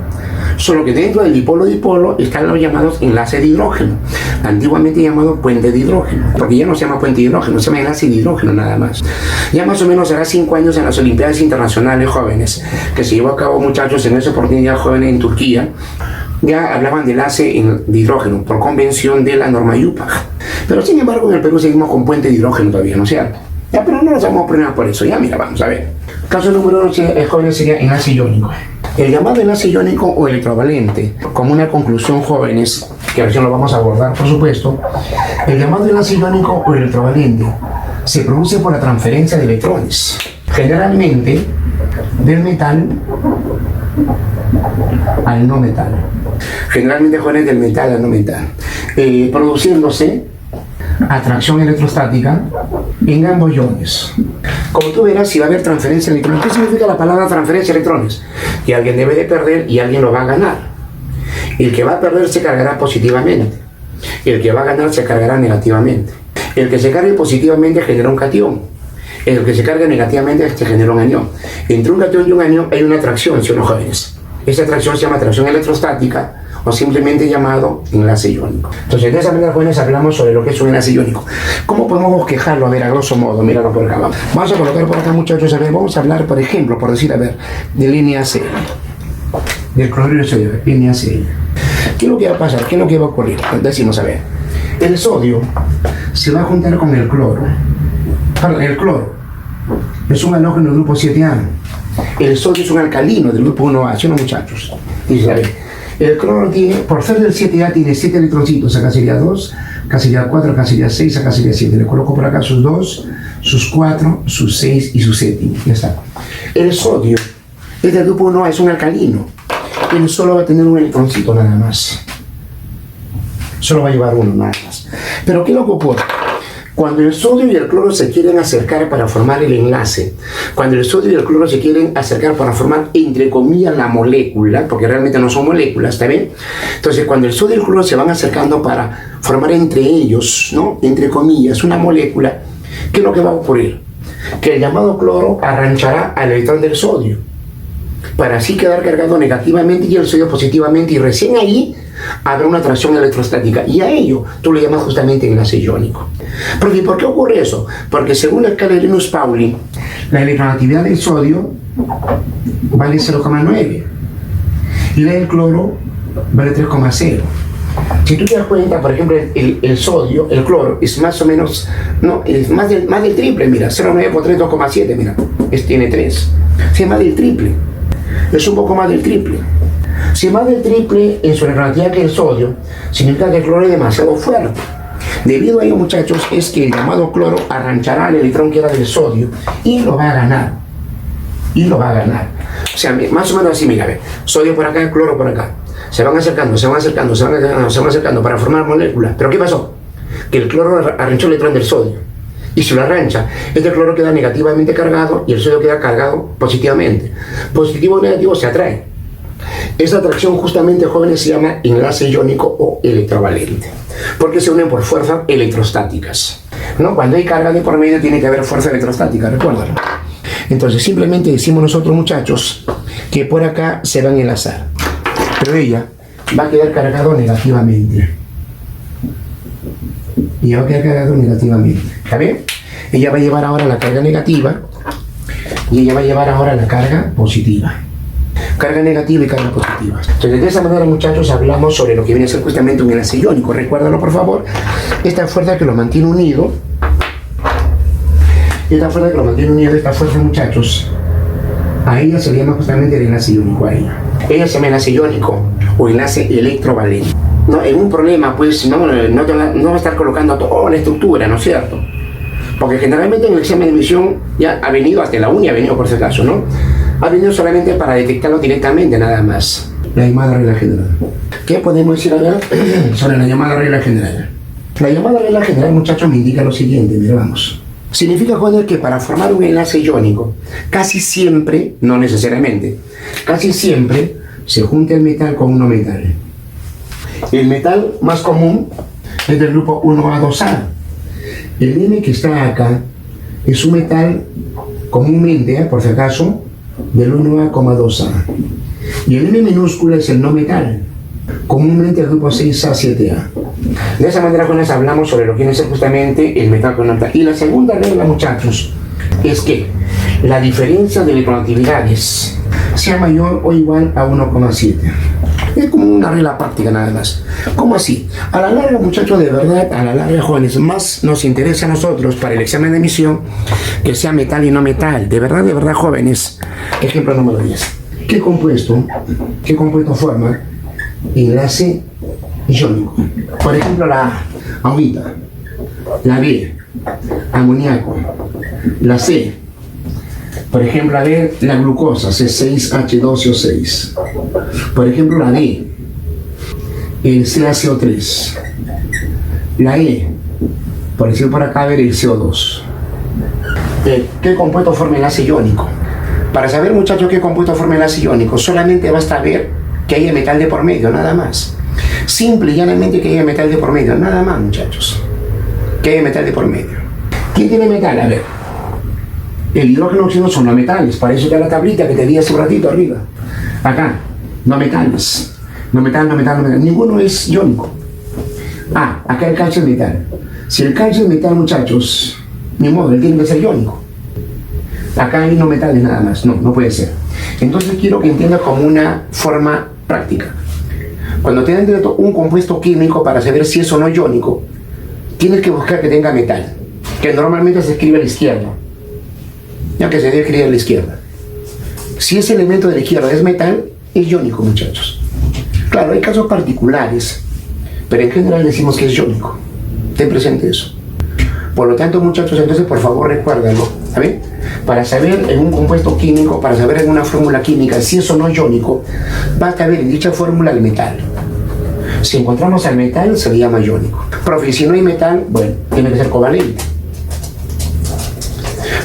Solo que dentro del dipolo-dipolo están los llamados enlaces de hidrógeno, antiguamente llamado puente de hidrógeno, porque ya no se llama puente de hidrógeno, se llama enlace de hidrógeno nada más. Ya más o menos hará 5 años en las Olimpiadas Internacionales Jóvenes, que se llevó a cabo, muchachos, en esa oportunidad jóvenes en Turquía, ya hablaban de enlace de hidrógeno por convención de la norma IUPAC. Pero sin embargo en el Perú seguimos con puente de hidrógeno todavía, ¿no es cierto? Ya, pero no nos damos problemas por eso. Ya, mira, vamos a ver. Caso número 1, jóvenes, sería enlace iónico. El llamado enlace iónico o electrovalente, como una conclusión, jóvenes, que recién lo vamos a abordar, por supuesto, el llamado enlace iónico o electrovalente se produce por la transferencia de electrones, generalmente del metal al no metal. Generalmente, jóvenes, del metal al no metal, produciéndose atracción electrostática en ambos iones. Como tú verás, si va a haber transferencia de electrones, ¿qué significa la palabra transferencia de electrones? Que alguien debe de perder y alguien lo va a ganar. El que va a perder se cargará positivamente. El que va a ganar se cargará negativamente. El que se cargue positivamente genera un catión. El que se carga negativamente se genera un anión. Entre un catión y un anión hay una atracción, ¿sí o no, jóvenes? Esa atracción se llama atracción electrostática o simplemente llamado enlace iónico. Entonces, de esa manera, jóvenes, hablamos sobre lo que es un enlace iónico. ¿Cómo podemos bosquejarlo? A ver, a grosso modo, míralo por acá. Vamos a colocar por acá, muchachos, a ver, vamos a hablar, por ejemplo, por decir, a ver, de línea C, del cloruro de sodio, línea C. ¿Qué es lo que va a pasar? ¿Qué es lo que va a ocurrir? Decimos, a ver, el sodio se va a juntar con el cloro. Perdón, el cloro es un halógeno del grupo 7A. El sodio es un alcalino del grupo 1A, ¿sí o no, muchachos? Dice, a ver, el cloro tiene, por ser del 7A, tiene 7 electroncitos. Acá sería 2, acá sería 4, acá sería 6, acá sería 7. Le coloco por acá sus 2, sus 4, sus 6 y su séptimo. Ya está. El sodio es del grupo 1A, es un alcalino. Él solo va a tener un electroncito nada más. Solo va a llevar uno nada más. Pero ¿qué es lo que ocurre? Cuando el sodio y el cloro se quieren acercar para formar el enlace, cuando el sodio y el cloro se quieren acercar para formar, entre comillas, la molécula, porque realmente no son moléculas, ¿está bien? Entonces, cuando el sodio y el cloro se van acercando para formar entre ellos, ¿no? Entre comillas, una molécula, ¿qué es lo que va a ocurrir? Que el llamado cloro arranchará al electrón del sodio, para así quedar cargado negativamente y el sodio positivamente, y recién ahí habrá una atracción electrostática y a ello tú le llamas justamente enlace iónico. Porque, ¿por qué ocurre eso? Porque según la escala de Linus-Pauling, la electronegatividad del sodio vale 0,9 y la del cloro vale 3,0. Si tú te das cuenta, por ejemplo, el sodio, el cloro, es más o menos, no, es más del triple, mira, 0,9 por 3, 2,7, mira, tiene 3. Si es más del triple, es un poco más del triple. Si es más del triple en su relatividad que el sodio, significa que el cloro es demasiado fuerte. Debido a ello, muchachos, es que el llamado cloro arranchará el electrón que era del sodio y lo va a ganar. O sea, más o menos así, mira, ve, sodio por acá, cloro por acá. Se van acercando para formar moléculas. ¿Pero qué pasó? Que el cloro arranchó el electrón del sodio. Y si lo arrancha, este cloro queda negativamente cargado y el sodio queda cargado positivamente. Positivo o negativo se atrae. Esa atracción justamente, jóvenes, se llama enlace iónico o electrovalente, porque se unen por fuerzas electrostáticas, ¿no? Cuando hay carga de por medio tiene que haber fuerza electrostática, recuérdalo. Entonces simplemente decimos nosotros, muchachos, que por acá se van a enlazar, pero ella va a quedar cargado negativamente. ¿Está bien? Ella va a llevar ahora la carga negativa y ella va a llevar ahora la carga positiva. Carga negativa y carga positiva. Entonces, de esa manera, muchachos, hablamos sobre lo que viene a ser justamente un enlace iónico. Recuérdalo, por favor. Esta fuerza que lo mantiene unido. Esta fuerza, muchachos, a ella se le llama justamente el enlace iónico a ella. Ella se llama enlace iónico o enlace electrovalente. No, en un problema, pues, no va a estar colocando toda la estructura, ¿no es cierto? Porque generalmente en el examen de admisión ya ha venido, hasta la uni ha venido por si acaso, ¿no? Ha venido solamente para detectarlo directamente, nada más. La llamada regla general. ¿Qué podemos decir ahora sobre la llamada regla general? La llamada regla general, muchachos, me indica lo siguiente, mira, vamos. Significa, joder, que para formar un enlace iónico, casi siempre, no necesariamente, casi siempre se junta el metal con un no metal. El metal más común es del grupo 1A2A. El N que está acá es un metal comúnmente, por si acaso, del 1A,2A. Y el M minúscula es el no metal, comúnmente el grupo 6A7A. De esa manera, con eso hablamos sobre lo que viene a ser justamente el metal con metal. Y la segunda regla, muchachos, es que la diferencia de electronegatividades sea mayor o igual a 1,7. Es como una regla práctica nada más. ¿Cómo así? A la larga, muchachos, de verdad, a la larga, jóvenes, más nos interesa a nosotros para el examen de admisión que sea metal y no metal. De verdad, jóvenes. Ejemplo número 10. ¿Qué compuesto forma enlace iónico? Por ejemplo, la A, agüita. La B, amoníaco. La C, por ejemplo, a ver, la glucosa, C6H12O6. Por ejemplo, la D, el CaCO3. La E, por decir por acá, a ver, el CO2. ¿Qué compuesto forma enlace iónico? Para saber, muchachos, qué compuesto forma enlace iónico, solamente basta ver que haya metal de por medio, nada más. Simple y llanamente que haya metal de por medio, nada más, muchachos. Que haya metal de por medio. ¿Quién tiene metal? A ver. El hidrógeno y el oxígeno son no metales, para eso está la tablita que te di hace un ratito arriba. Acá, no metales. No metal. Ninguno es iónico. Ah, acá el calcio es metal. Si el calcio es metal, muchachos, ni modo, él tiene que ser iónico. Acá hay no metales nada más, no puede ser. Entonces quiero que entiendas como una forma práctica. Cuando tienes dentro un compuesto químico para saber si es o no iónico, tienes que buscar que tenga metal, que normalmente se escribe a la izquierda. Ya que se debe escribir a la izquierda. Si ese elemento de la izquierda es metal, es iónico, muchachos. Claro, hay casos particulares, pero en general decimos que es iónico. Ten presente eso. Por lo tanto, muchachos, entonces por favor recuérdalo, ¿saben? Para saber en un compuesto químico, para saber en una fórmula química si es o no iónico, basta ver en dicha fórmula el metal. Si encontramos al metal, se le llama iónico. Profe, si no hay metal, bueno, tiene que ser covalente.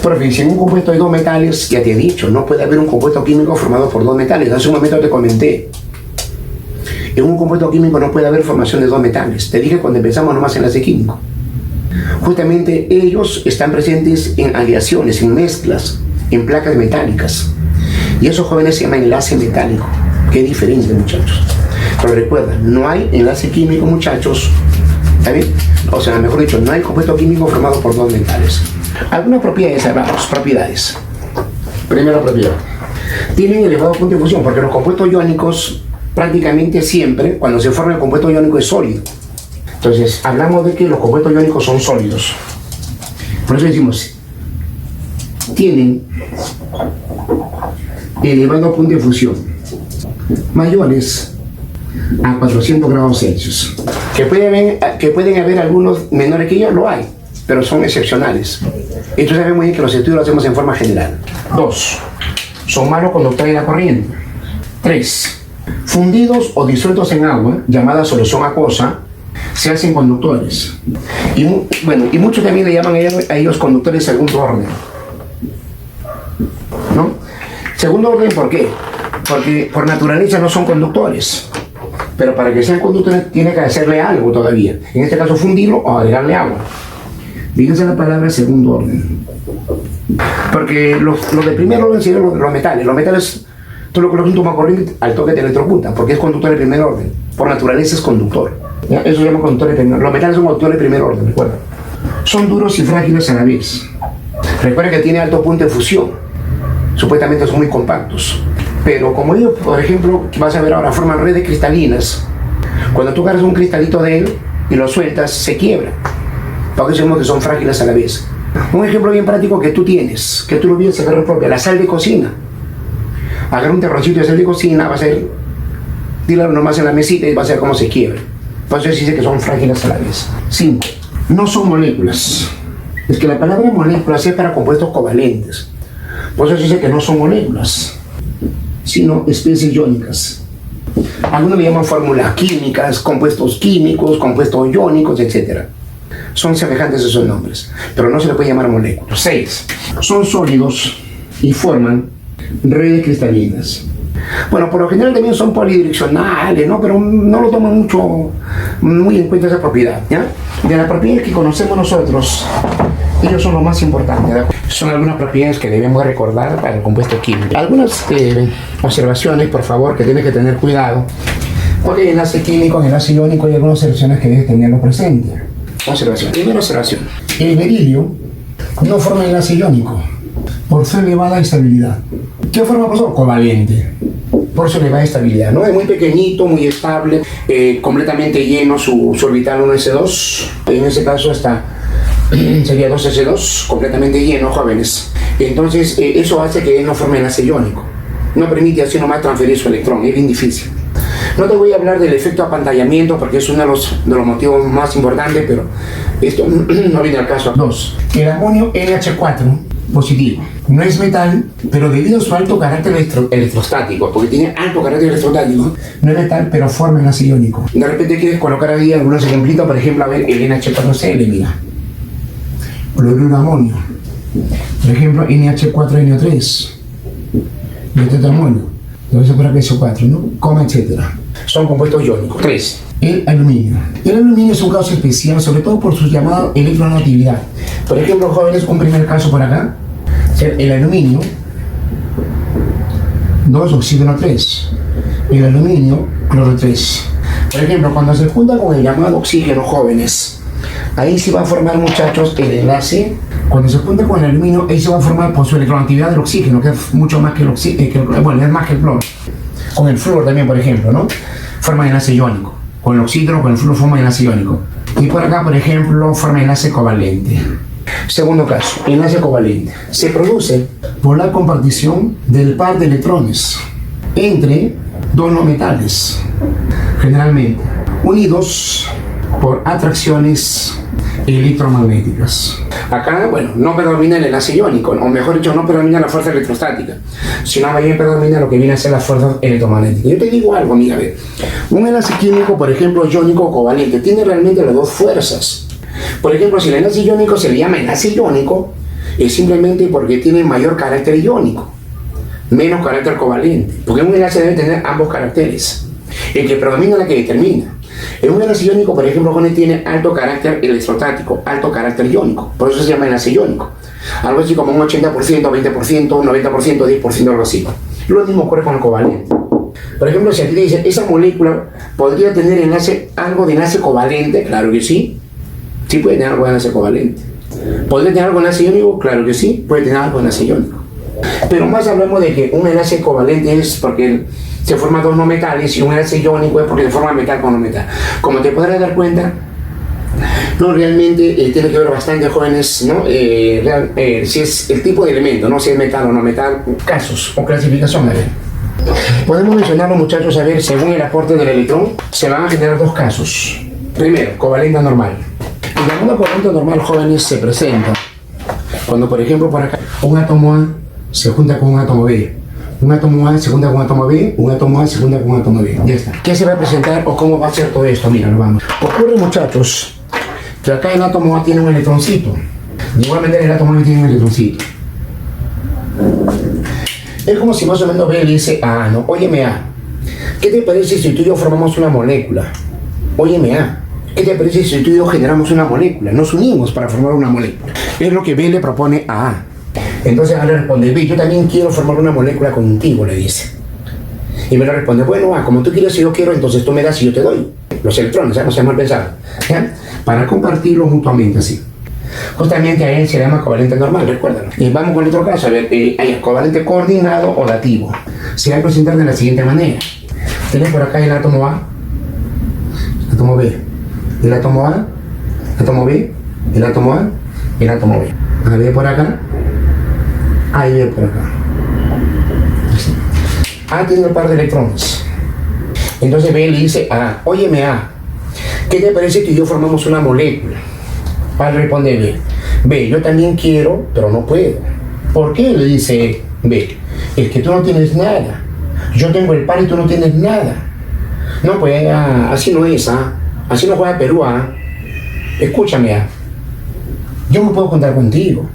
Profe, si en un compuesto hay dos metales, ya te he dicho, no puede haber un compuesto químico formado por dos metales. Hace un momento te comenté. En un compuesto químico no puede haber formación de dos metales. Te dije cuando empezamos nomás enlace químico. Justamente ellos están presentes en aleaciones, en mezclas, en placas metálicas. Y esos jóvenes se llama enlace metálico. Qué diferente, muchachos. Pero recuerda, no hay enlace químico, muchachos. ¿Está bien? O sea, mejor dicho, no hay compuesto químico formado por dos metales. Algunas propiedades, hablamos, propiedades. Primera propiedad. Tienen elevado punto de fusión, porque los compuestos iónicos prácticamente siempre, cuando se forma el compuesto iónico, es sólido. Entonces, hablamos de que los compuestos iónicos son sólidos. Por eso decimos, tienen elevado punto de fusión mayores a 400 grados Celsius. Que pueden haber algunos menores que ellos, lo hay, pero son excepcionales. Esto se ve muy bien que los estudios los hacemos en forma general. 2. Son malos conductores de la corriente. 3. Fundidos o disueltos en agua, llamada solución acuosa, se hacen conductores. Y muchos también le llaman a ellos conductores de segundo orden. ¿No? Segundo orden, ¿por qué? Porque por naturaleza no son conductores. Pero para que sean conductores tiene que hacerle algo todavía. En este caso fundirlo o agregarle agua. Fíjense la palabra segundo orden. Porque los de primer orden serían los metales. Los metales, tú lo colocas en tu corriente, al toque te electrocuta, porque es conductor de primer orden. Por naturaleza es conductor. ¿Ya? Eso se llama conductor de primer orden. Los metales son conductores de primer orden, recuerda. Son duros y frágiles a la vez. Recuerda que tiene alto punto de fusión. Supuestamente son muy compactos. Pero como ellos, por ejemplo, vas a ver ahora, forman redes cristalinas. Cuando tú agarras un cristalito de él y lo sueltas, se quiebra. Por eso decimos que son frágiles a la vez. Un ejemplo bien práctico que tú tienes, que tú lo vienes a agarrar propio, la sal de cocina. Agarra un terroncito de sal de cocina, va a ser, tíralo nomás en la mesita y vas a ver cómo se quiebra. Por eso se dice que son frágiles a la vez. 5. No son moléculas. Es que la palabra moléculas es para compuestos covalentes. Por eso se dice que no son moléculas, sino especies iónicas. Algunos le llaman fórmulas químicas, compuestos químicos, compuestos iónicos, etc. Son semejantes a esos nombres, pero no se les puede llamar moléculas. 6. Son sólidos y forman redes cristalinas. Bueno, por lo general también son polidireccionales, ¿no? Pero no lo toman muy en cuenta esa propiedad, ¿ya? De las propiedades que conocemos nosotros, ellos son los más importantes, ¿verdad? Son algunas propiedades que debemos recordar para el compuesto químico. Algunas observaciones, por favor, que tienes que tener cuidado, porque en enlace químico, en enlace iónico, hay algunas observaciones que debes tenerlo presente. Observación. Primera observación. El berilio no forma enlace iónico por su elevada estabilidad. ¿Qué forma, profesor? Covalente. Por su elevada estabilidad, ¿no? Es muy pequeñito, muy estable, completamente lleno su orbital 1s2. En ese caso sería 2s2, completamente lleno, jóvenes. Entonces, eso hace que él no forme enlace iónico. No permite así nomás transferir su electrón, es bien difícil. No te voy a hablar del efecto apantallamiento porque es uno de los motivos más importantes, pero esto no viene al caso. 2. El amonio NH4 positivo no es metal, pero debido a su alto carácter electrostático, porque tiene alto carácter electrostático, no es metal, pero forma enlace iónico. De repente quieres colocar ahí algunos ejemplitos, por ejemplo, a ver el NH4Cl, mira. Cloruro de amonio. Por ejemplo, NH4NO3. Y el tetramonio. Entonces por aquí es 4, ¿no? Coma, etcétera. Son compuestos iónicos. 3. El aluminio. El aluminio es un caso especial, sobre todo por su llamada electronegatividad. Por ejemplo, jóvenes, un primer caso por acá. El aluminio, 2, oxígeno 3. El aluminio, cloro 3. Por ejemplo, cuando se junta con el llamado oxígeno, jóvenes, ahí se va a formar, muchachos, el enlace. Cuando se junta con el aluminio, ahí se va a formar por su electronegatividad del oxígeno, que es mucho más que el oxígeno, bueno, es más que el cloro. Con el flúor también, por ejemplo, ¿no? Forma enlace iónico. Con el oxígeno, con el flúor forma enlace iónico. Y por acá, por ejemplo, forma enlace covalente. Segundo caso, enlace covalente. Se produce por la compartición del par de electrones entre dos no metales, generalmente unidos por atracciones electromagnéticas. Acá, bueno, no predomina el enlace iónico, o mejor dicho, no predomina la fuerza electrostática, sino más bien predomina lo que viene a ser la fuerza electromagnética. Yo te digo algo, amiga, a ver, un enlace químico, por ejemplo, iónico o covalente, tiene realmente las dos fuerzas. Por ejemplo, si el enlace iónico se le llama enlace iónico, es simplemente porque tiene mayor carácter iónico, menos carácter covalente, porque un enlace debe tener ambos caracteres. El que predomina es el que determina. En un enlace iónico, por ejemplo, tiene alto carácter electrostático, alto carácter iónico, por eso se llama enlace iónico. Algo así como un 80%, 20%, 90%, 10%, algo así. Lo mismo ocurre con el covalente. Por ejemplo, si aquí te dicen, esa molécula podría tener algo de enlace covalente, claro que sí. Sí puede tener algo de enlace covalente. ¿Podría tener algo de enlace iónico? Claro que sí, puede tener algo de enlace iónico. Pero más hablamos de que un enlace covalente es porque se forman dos no metales y un enlace iónico es porque se forma metal con no metal. Como te podrás dar cuenta, no, realmente tiene que ver bastante, jóvenes, ¿no? Si es el tipo de elemento, no si es metal o no metal, casos o clasificación, a ver. Podemos mencionarlo, muchachos, a ver, según el aporte del electrón, se van a generar dos casos. Primero, covalente normal. Y la moda covalente normal, jóvenes, se presenta cuando, por ejemplo, por acá, un átomo A se junta con un átomo B. Un átomo A se junta con un átomo B, un átomo A se junta con un átomo B. Ya está. ¿Qué se va a presentar o cómo va a ser todo esto? Mira, lo vamos. Ocurre, muchachos, que acá el átomo A tiene un electroncito. De igual manera el átomo B tiene un electroncito. Es como si más o menos B le dice a A, ¿no? Óyeme A, ¿qué te parece si tú y yo formamos una molécula? Óyeme A, ¿qué te parece si tú y yo generamos una molécula? Nos unimos para formar una molécula. Es lo que B le propone a A. Entonces A le responde, B, yo también quiero formar una molécula contigo, le dice. Y B le responde, bueno, A, como tú quieres y yo quiero, entonces tú me das y yo te doy. Los electrones, ¿ya? No sea mal pensado. ¿Ya? Para compartirlo mutuamente así. Justamente a él se llama covalente normal, recuérdalo. Y vamos con otro caso, a ver, hay covalente coordinado o dativo. Se va a presentar de la siguiente manera. Tienes por acá el átomo A, el átomo B, el átomo A, el átomo B, el átomo A, el átomo B. A ver por acá, A y B por acá. A tiene un par de electrones. Entonces B le dice a, óyeme A, ¿qué te parece que yo formamos una molécula? A le responde B. B, yo también quiero, pero no puedo. ¿Por qué? Le dice B. Es que tú no tienes nada. Yo tengo el par y tú no tienes nada. No, pues así no es, ¿ah? Así no juega Perú, ¿ah? Escúchame, ¿ah? Yo no puedo contar contigo.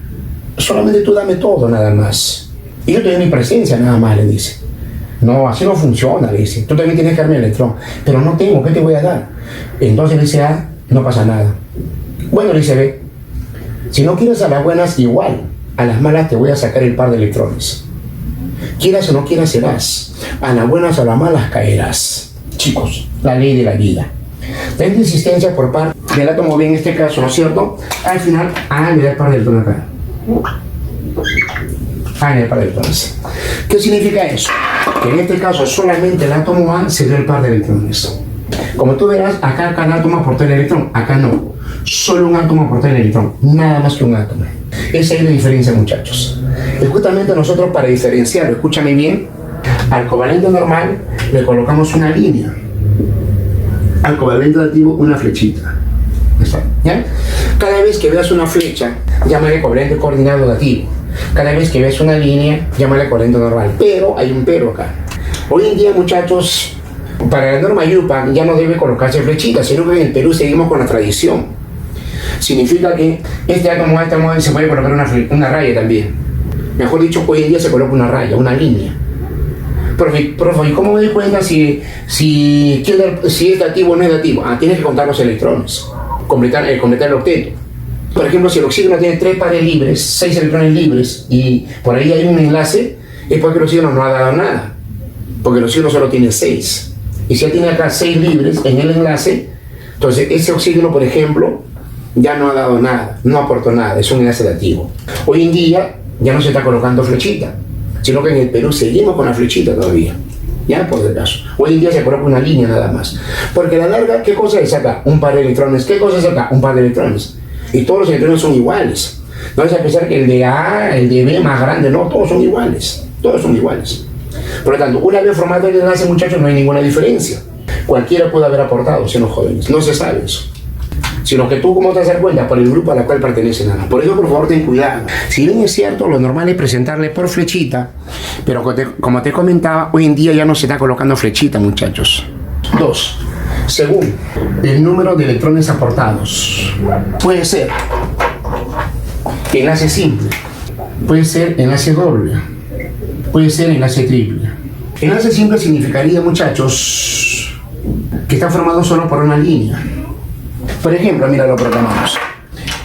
Solamente tú dame todo, nada más. Y yo te doy mi presencia, nada más, le dice. No, así no funciona, le dice. Tú también tienes que darme el electrón. Pero no tengo, ¿qué te voy a dar? Entonces le dice A, no pasa nada. Bueno, le dice B, si no quieres a las buenas, igual, a las malas te voy a sacar el par de electrones. Quieras o no quieras, serás. A las buenas o a las malas caerás. Chicos, la ley de la vida. Tanta insistencia por parte del átomo B en este caso, ¿no es cierto? Al final, A le da el par de electrones acá. A le da el par de electrones. ¿Qué significa eso? Que en este caso solamente el átomo A se da el par de electrones. Como tú verás, acá cada átomo aporta el electrón, acá no. Solo un átomo aporta el electrón, nada más que un átomo. Esa es la diferencia, muchachos. Y justamente nosotros, para diferenciarlo, escúchame bien, al covalente normal le colocamos una línea, al covalente dativo una flechita. ¿Ya? Cada vez que veas una flecha, llámale covalente coordinado dativo. Cada vez que veas una línea, llámale covalente normal. Pero hay un pero acá. Hoy en día, muchachos, para la norma IUPAC ya no debe colocarse flechitas, sino que en el Perú seguimos con la tradición. Significa que este átomo se puede colocar una raya también. Mejor dicho, hoy en día se coloca una raya, una línea. Profe, ¿y cómo me doy cuenta si es dativo o no es dativo? Tienes que contar los electrones, completar el octeto. Por ejemplo, si el oxígeno tiene 3 pares libres, 6 electrones libres, y por ahí hay un enlace, es porque el oxígeno no ha dado nada, porque el oxígeno solo tiene 6. Y si él tiene acá 6 libres en el enlace, entonces ese oxígeno, por ejemplo, ya no ha dado nada, no aportó nada, es un enlace dativo. Hoy en día ya no se está colocando flechita, sino que en el Perú seguimos con la flechita todavía. Ya, por el caso. Hoy en día se coloca una línea nada más. Porque a la larga, ¿qué cosa es acá? Un par de electrones. ¿Qué cosa es acá? Un par de electrones. Y todos los electrones son iguales. No es a pensar que el de A, el de B más grande, no, todos son iguales. Todos son iguales. Por lo tanto, una vez formado el enlace, muchachos, no hay ninguna diferencia. Cualquiera puede haber aportado, siendo jóvenes. No se sabe eso. Sino que tú, como te das cuenta, por el grupo al cual pertenece nada. Por eso, por favor, ten cuidado. Si bien es cierto, lo normal es presentarle por flechita, pero como te comentaba, hoy en día ya no se está colocando flechita, muchachos. 2. Según el número de electrones aportados. Puede ser enlace simple, puede ser enlace doble, puede ser enlace triple. Enlace simple significaría, muchachos, que está formado solo por una línea. Por ejemplo, mira, lo programamos.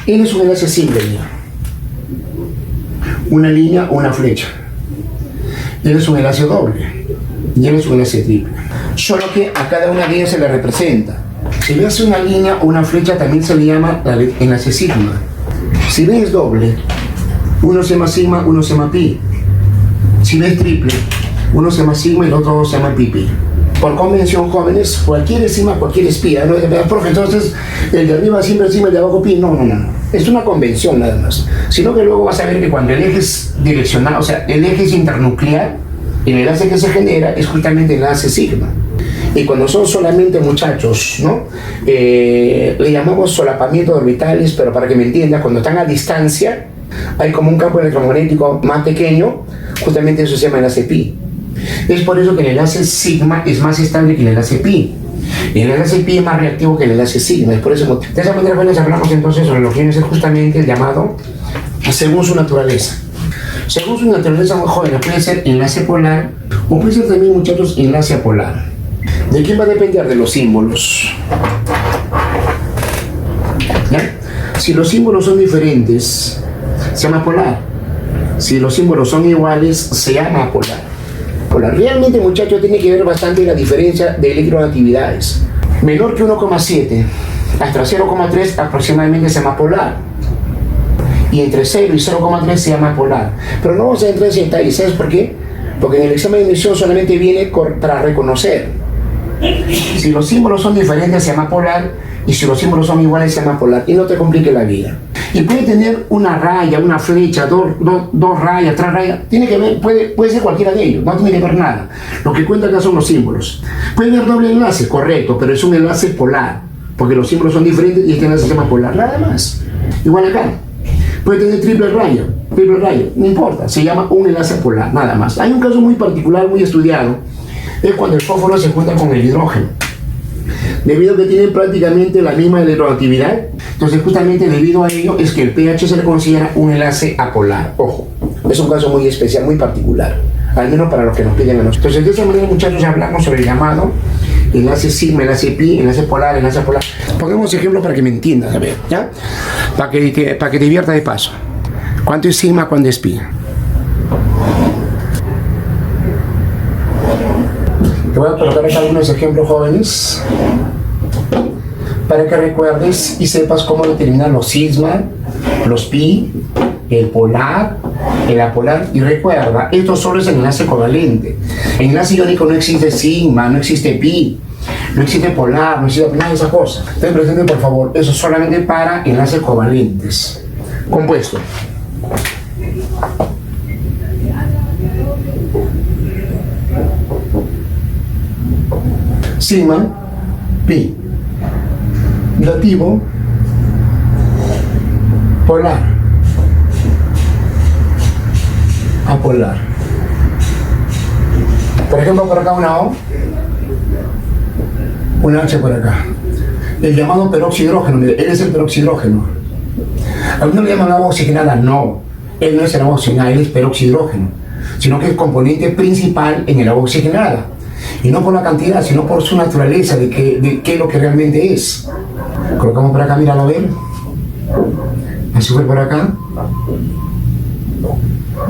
Él es un enlace simple, mira. Una línea o una flecha. Él es un enlace doble. y él es un enlace triple. Solo que a cada una de ellas se le representa. Si ves una línea o una flecha, también se le llama enlace sigma. Si ves doble, uno se llama sigma, uno se llama pi. Si ves triple, uno se llama sigma y el otro se llama pi. Por convención, jóvenes, cualquier sigma, cualquier es pi. ¿No? Profe, entonces el de arriba siempre es sigma, el de abajo pi. No. Es una convención nada más. Sino que luego vas a ver que cuando el eje es direccional, o sea, el eje es internuclear, el enlace que se genera es justamente el enlace sigma. Y cuando son solamente muchachos, ¿no? Le llamamos solapamiento de orbitales, pero para que me entiendas, cuando están a distancia, hay como un campo electromagnético más pequeño, justamente eso se llama enlace pi. Es por eso que el enlace sigma es más estable que el enlace pi. Y el enlace pi es más reactivo que el enlace sigma. Es por eso, de esa manera, bueno, hablamos entonces sobre lo que es justamente el llamado según su naturaleza. Según su naturaleza, muy joven, puede ser enlace polar o puede ser también, muchachos, enlace apolar. ¿De quién va a depender? De los símbolos. ¿Ya? Si los símbolos son diferentes, se llama polar. Si los símbolos son iguales, se llama apolar. Realmente, muchachos, tiene que ver bastante la diferencia de electronegatividades. Menor que 1,7 hasta 0,3 aproximadamente se llama polar. Y entre 0 y 0,3 se llama polar. Pero no vamos a entrar en detalles. ¿Sabes por qué? Porque en el examen de admisión solamente viene para reconocer. Si los símbolos son diferentes se llama polar, y si los símbolos son iguales se llama polar, y no te complique la vida. Y puede tener una raya, una flecha, dos rayas, tres rayas, tiene que ver, puede ser cualquiera de ellos, no tiene que ver nada. Lo que cuenta acá son los símbolos. Puede haber doble enlace, correcto, pero es un enlace polar, porque los símbolos son diferentes y este enlace se llama polar, nada más. Igual acá. Puede tener triple raya, no importa, se llama un enlace polar, nada más. Hay un caso muy particular, muy estudiado, es cuando el fósforo se junta con el hidrógeno. Debido a que tienen prácticamente la misma electronegatividad, entonces justamente debido a ello es que el pH se le considera un enlace apolar. Ojo, es un caso muy especial, muy particular, al menos para los que nos piden a nosotros. Entonces de esa manera, muchachos, ya hablamos sobre el llamado enlace sigma, enlace pi, enlace polar, enlace apolar. Pongamos ejemplos para que me entiendas, a ver, ¿ya? Para que te diviertas de paso. ¿Cuánto es sigma, cuánto es pi? Te voy a colocar acá algunos ejemplos, jóvenes, para que recuerdes y sepas cómo determinar los sigma, los pi, el polar, el apolar. Y recuerda, esto solo es el enlace covalente. En enlace iónico no existe sigma, no existe pi, no existe polar, no existe nada de esa cosa. Ten presente, por favor, eso es solamente para enlaces covalentes. Compuesto. Sigma, pi, negativo, polar, apolar. Por ejemplo, por acá una O, una H por acá. El llamado peroxihidrógeno, él es el peroxihidrógeno. Algunos le llaman agua oxigenada, no. Él no es el agua oxigenada, él es peroxihidrógeno, sino que es componente principal en el agua oxigenada. Y no por la cantidad, sino por su naturaleza, de qué es lo que realmente es. Colocamos por acá, míralo a ver. Azufre por acá.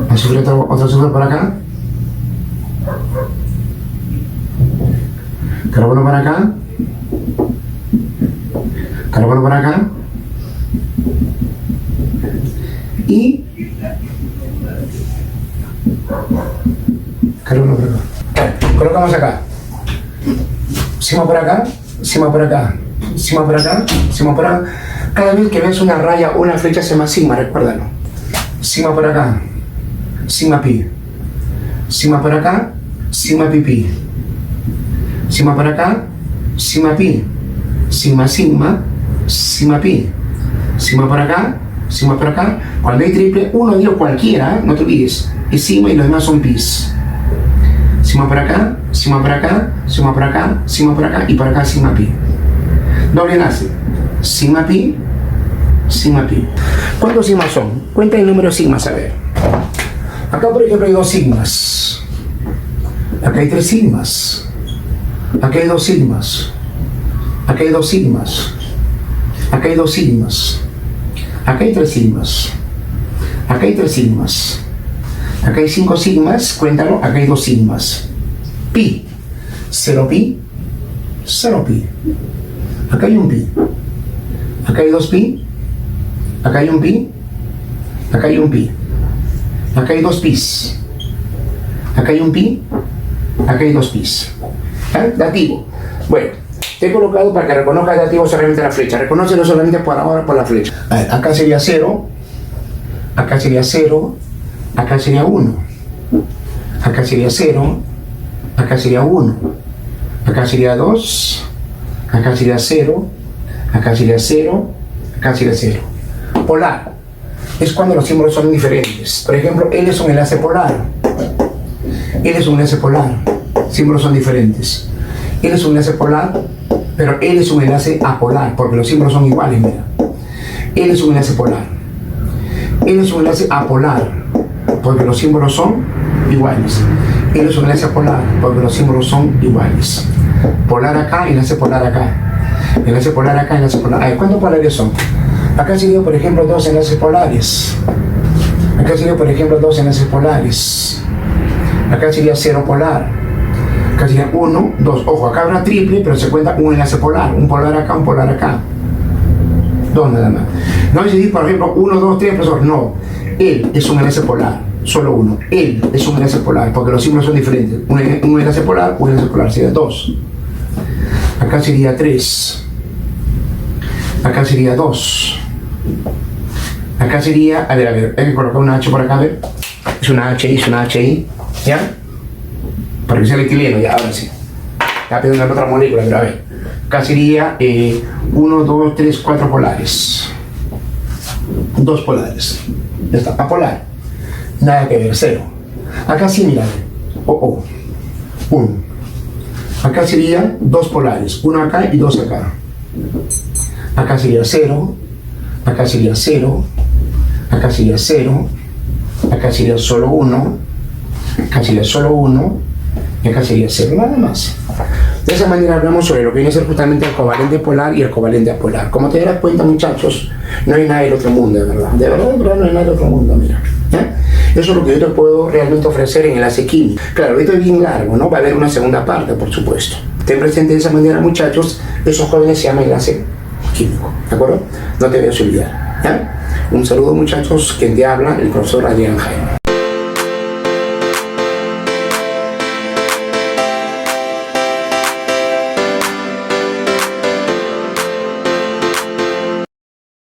Azufre, otro azufre por acá. Carbono por acá. Carbono por acá. Y carbono por acá. Colocamos acá. Sigma por acá, sigma por acá, sigma por acá, sigma por acá. Cada vez que ves una raya o una flecha se llama sigma, recuérdalo. Sigma por acá, sigma pi. Sigma por acá, sigma pi pi. Sigma por acá, sigma pi. Sigma sigma, sigma pi. Sigma por acá, sigma por acá. Cuando hay triple, uno de ellos cualquiera, no te olvides, es sigma y los demás son pis. Sigma por acá, sigma por acá, sigma por acá, sigma por acá y por acá sigma pi. Doble enlace. Sigma pi, sigma pi. ¿Cuántos sigmas son? Cuenta el número de sigmas, a ver. Acá, por ejemplo, hay 2 sigmas. Acá hay 3 sigmas. Acá hay 2 sigmas. Acá hay 2 sigmas. Acá hay 2 sigmas. Acá hay 3 sigmas. Acá hay 3 sigmas. Acá hay 5 sigmas, cuéntalo, acá hay 2 sigmas. pi. 0 pi, 0 pi. Acá hay un pi. Acá hay 2 pi. Acá hay un pi. Acá hay un pi. Acá hay 2 pis. Acá hay un pi. Acá hay 2 pis. ¿Eh? Dativo. Bueno, te he colocado para que reconozca el dativo solamente la flecha. Reconócelo solamente por ahora por la flecha. A ver, acá sería 0. Acá sería 0. Acá sería 1. Acá sería 0. Acá sería 1. Acá sería 2. Acá sería 0. Acá sería 0. Acá sería 0. Polar es cuando los símbolos son diferentes. Por ejemplo, L es un enlace polar. L es un enlace polar. Símbolos son diferentes. L es un enlace polar, pero L es un enlace apolar, porque los símbolos son iguales, mira. L es un enlace polar. L es un enlace apolar, porque los símbolos son iguales. L es un enlace apolar, porque los símbolos son iguales. Polar acá, enlace polar acá. Enlace polar acá, enlace polar. A ver, ¿cuántos polares son? Acá sería, por ejemplo, 2 enlaces polares. Acá sería, por ejemplo, 2 enlaces polares. Acá sería 0 polar. Acá sería 1, 2. Ojo, acá habrá triple, pero se cuenta un enlace polar. Un polar acá, un polar acá. 2 nada más. No es decir, por ejemplo, 1, 2, 3, profesor. No. Él es un enlace polar. Solo uno. Él es un enlace polar, porque los símbolos son diferentes. Un enlace polar, un enlace polar. Sería 2. Acá sería 3. Acá sería 2. Acá sería, a ver, hay que colocar una H por acá, a ver. Es una H, es una H ahí, ¿ya? Para que sea el etileno, ya, ahora sí. Está pidiendo otra molécula, pero a ver. Acá sería 1, 2, 3, 4 polares. 2 polares. Ya está, apolar. Nada que ver, 0. Acá sí, mira. 1. Acá sería 2 polares. 1 acá y 2 acá. Acá sería 0. Acá sería 0. Acá sería 0. Acá sería solo 1. Acá sería solo 1. Y acá sería 0, nada más. De esa manera hablamos sobre lo que viene a ser justamente el covalente polar y el covalente apolar. Como te darás cuenta, muchachos, no hay nada del otro mundo, de verdad. De verdad no hay nada del otro mundo, mira. Eso es lo que yo te puedo realmente ofrecer en enlace químico. Claro, esto es bien largo, ¿no? Va a haber una segunda parte, por supuesto. Ten presente de esa manera, muchachos, esos jóvenes se llaman enlace químico, ¿de acuerdo? No te debes olvidar. Un saludo, muchachos, quien te habla, el profesor Adrián Jaime.